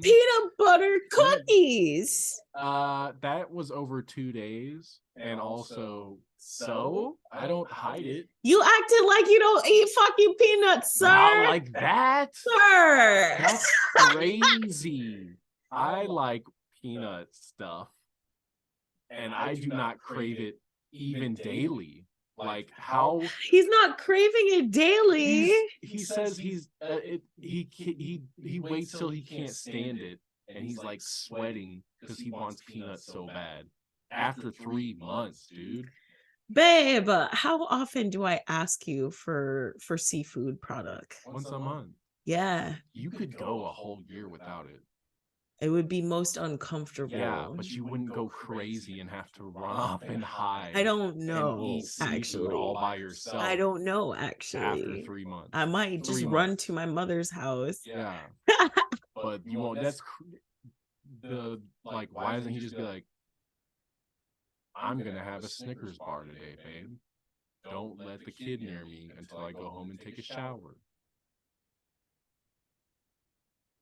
peanut butter cookies. That was over 2 days, and also. So I don't hide it. You acted like you don't eat fucking peanuts, sir. Not like that, sir. That's crazy. I like peanut stuff, and I do not crave it even daily. Like how he's not craving it daily. He says he waits till he can't stand it, and he's like sweating because he wants peanuts so bad. After 3 months, dude. Babe, how often do I ask you for seafood product? Once a month. Yeah. You could go a whole year without it. It would be most uncomfortable. Yeah, but you wouldn't go crazy and have to run off and hide. I don't know. And eat actually all by yourself. I don't know actually. After 3 months. I might just run to my mother's house. Yeah. But you won't. That's the like. Why doesn't he just be like, I'm gonna have a Snickers bar today, babe. Don't let the kid near me until I go home and take a shower.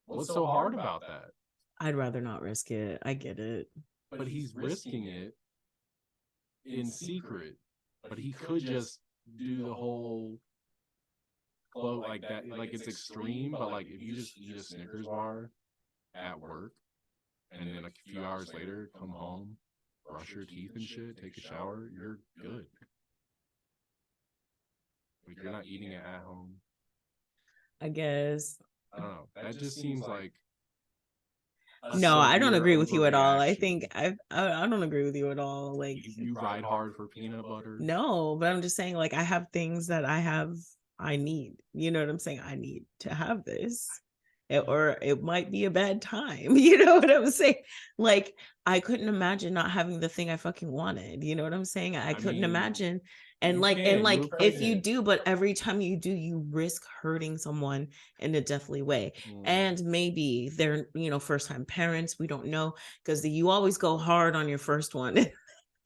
What's so hard about that? I'd rather not risk it. I get it. But he's risking it in secret. But he could just do the whole close like that, like it's extreme, but like if you just eat a Snickers bar at work and then a few hours later come home, brush your teeth and shit, take a shower, you're good. Like you're not eating it at home. I guess. I don't know. That just seems like No, I don't agree with you at all. I overreaction. think I don't agree with you at all. Like You ride hard for peanut butter. no, but I'm just saying like I have things that I need. You know what I'm saying? I need to have this. Or it might be a bad time. You know what I'm saying? Like I couldn't imagine not having the thing I fucking wanted. You know what I'm saying? I couldn't imagine. And like if you do, but every time you do, you risk hurting someone in a deathly way. And maybe they're, first time parents. We don't know, because you always go hard on your first one.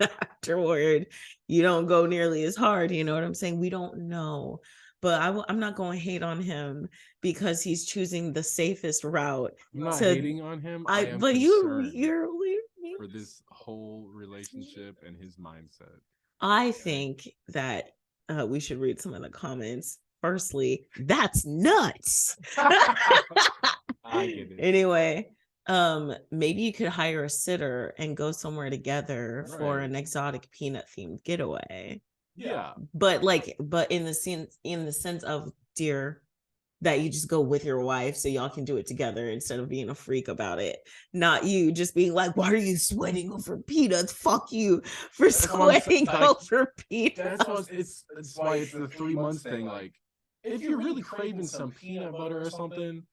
Afterward, you don't go nearly as hard. You know what I'm saying? We don't know. But I'm not going to hate on him because he's choosing the safest route. I'm not hating on him. I am but concerned you're for this whole relationship and his mindset. I think that we should read some of the comments. Firstly, that's nuts. I get it. Anyway, maybe you could hire a sitter and go somewhere together for an exotic peanut themed getaway. Yeah. But in the sense of, dear, that you just go with your wife so y'all can do it together instead of being a freak about it. Not you just being like, why are you sweating over peanuts? Fuck you for sweating over peanuts. That's why it's the 3 months thing. Like, if you're really craving some peanut butter or something,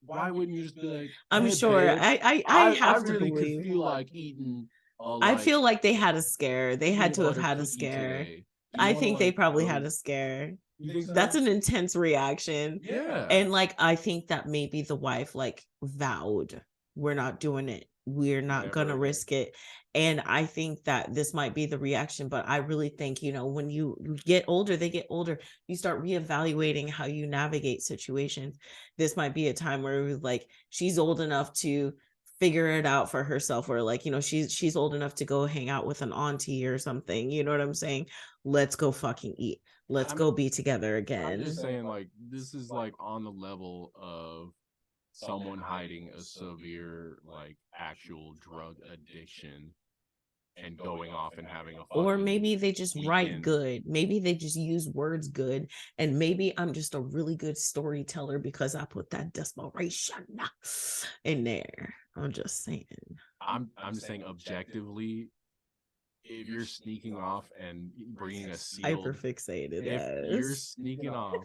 why wouldn't you just be like, I'm sure. I have to really believe. could feel like eating I feel like they had a scare. They had to have had a scare. I think they probably had a scare. You think so? That's an intense reaction. Yeah. And like I think that maybe the wife like vowed, we're not doing it. We're not gonna risk it. And I think that this might be the reaction, but I really think, when you get older, they get older, you start reevaluating how you navigate situations. This might be a time where like she's old enough to figure it out for herself, or like, she's old enough to go hang out with an auntie or something. You know what I'm saying? Let's go fucking eat. Let's go be together again. I'm just saying, like, this is like on the level of someone hiding a severe, like, actual drug addiction and going off and having a or maybe they just write good. Maybe they just use words good. And maybe I'm just a really good storyteller because I put that desperation in there. I'm just saying. I'm just saying objectively, if you're sneaking off and bringing a sealed, hyperfixated, if you're sneaking off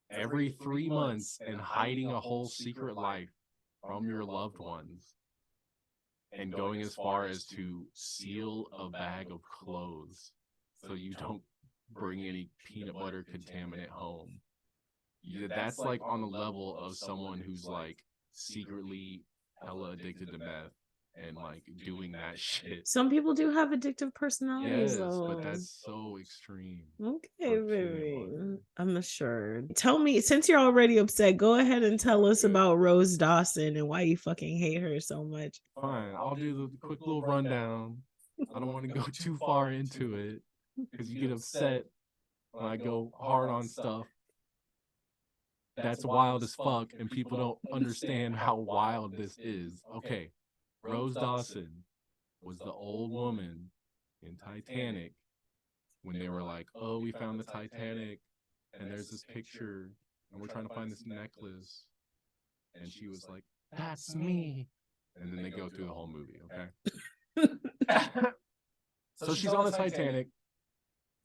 every 3 months and hiding a whole secret life from your loved ones and going as far as to seal a bag of clothes so you don't bring any peanut butter contaminant home, that's like on the level of someone who's like secretly hella addicted to meth and like doing that shit. Some people do have addictive personalities, though. But that's so extreme. Okay, baby. I'm sure. Tell me, since you're already upset, go ahead and tell us about Rose Dawson and why you fucking hate her so much. Fine, I'll do the quick little rundown. I don't want to go too far into it because you get upset when I go hard on stuff that's wild as fuck and people don't understand how wild this is. Okay, Rose Dawson was the old woman in Titanic when they were like, oh, we found the Titanic and there's this picture and we're trying to find this necklace. And she was like, that's me. And then they go through the whole movie, okay? So she's on the Titanic.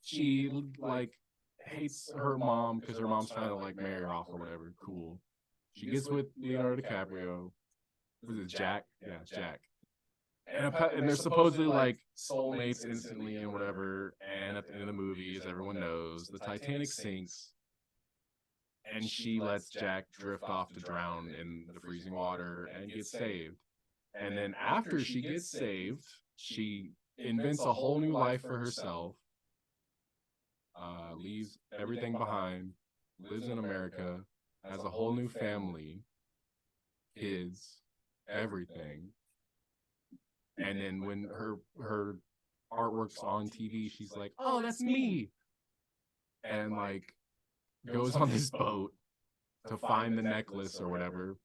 She like hates her mom because her mom's trying to like marry her off or whatever. Cool. She gets with Leonardo DiCaprio. Was it Jack? Yeah, Jack. And they're supposedly like soulmates instantly and whatever. And at the end of the movie, as everyone knows, the Titanic sinks. And she lets Jack drift off to drown in the freezing water and gets saved. And then after she gets saved, she invents a whole new life for herself. Leaves everything behind, lives in America, has a whole new family, kids, everything. And then when her artwork's on TV, she's like, oh, that's me. And like goes on this boat to find the necklace or whatever,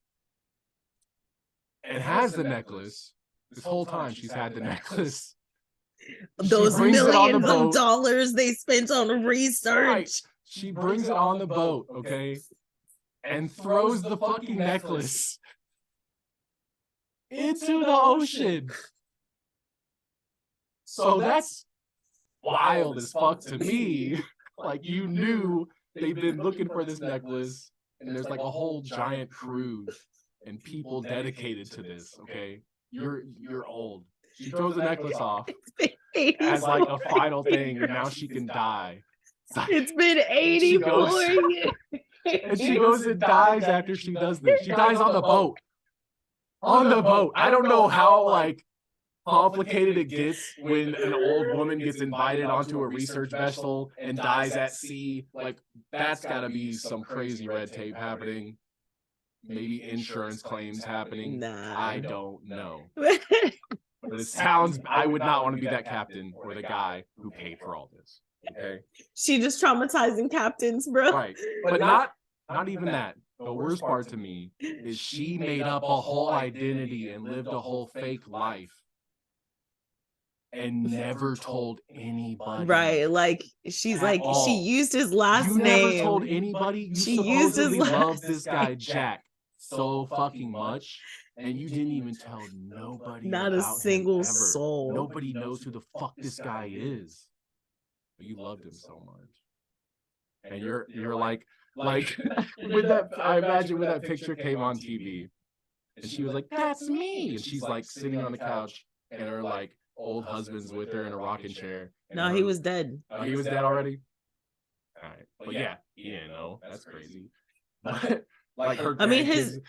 and has the necklace. This whole time she's had the necklace. Those millions of dollars they spent on research. Right. She brings it on the boat, okay? And throws the fucking necklace into the ocean. So that's wild as fuck to me. Like, you knew they've been looking for this necklace, and there's like a whole giant cruise and people dedicated to this, okay? You're old. She throws the necklace off as like a final thing, and now she can die. It's been 84 years. And she goes and dies after she does this. She dies on the boat. On the boat. I don't know how like complicated it gets when an old woman gets invited onto a research vessel and dies at sea. Like, that's got to be some crazy red tape happening. Maybe insurance claims happening. Nah. I don't know. But it sounds, I would not want to be that captain or the guy who paid for all this. Okay. She just traumatizing captains, bro. Right. But not even that. The worst part to me is she made up a whole identity and lived a whole fake life and never told anybody. Right. Like, she's like, all. She used his last name. You never told anybody. You she used his love this guy Jack so fucking much, and you didn't even tell nobody. Not a single soul. Nobody knows who the fuck this guy is. But you loved him so much, and you're like with that. I imagine when that picture came on TV, and she was like, "That's me," and she's like sitting on the couch, and her like old husband's with her in a rocking chair. No, he was dead. Oh, he was dead already. All right, but yeah, you didn't know. That's crazy. But like her, I mean,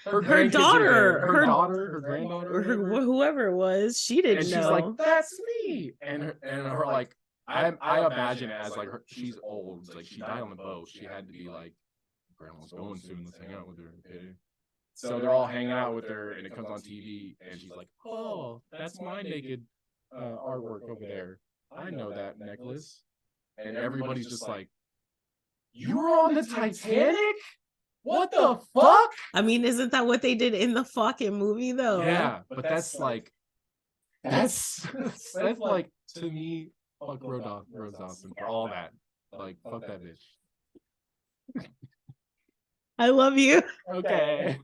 her daughter, her granddaughter, whoever it was, she didn't know. And she's like, "That's me," and her like. I imagine it as like she's old, like she died on the boat. She had to be like, grandma's going soon, let's hang out with her. Okay? So they're all hanging out with her, and it comes on TV, and she's like, "Oh, that's my naked artwork over there. I know that necklace." And everybody's just like, "You were on the Titanic? What the fuck?" I mean, isn't that what they did in the fucking movie though? Yeah, but that's like, that's like, to me. Fuck Rose Dawson for all that. Like, fuck that bitch. I love you. Okay.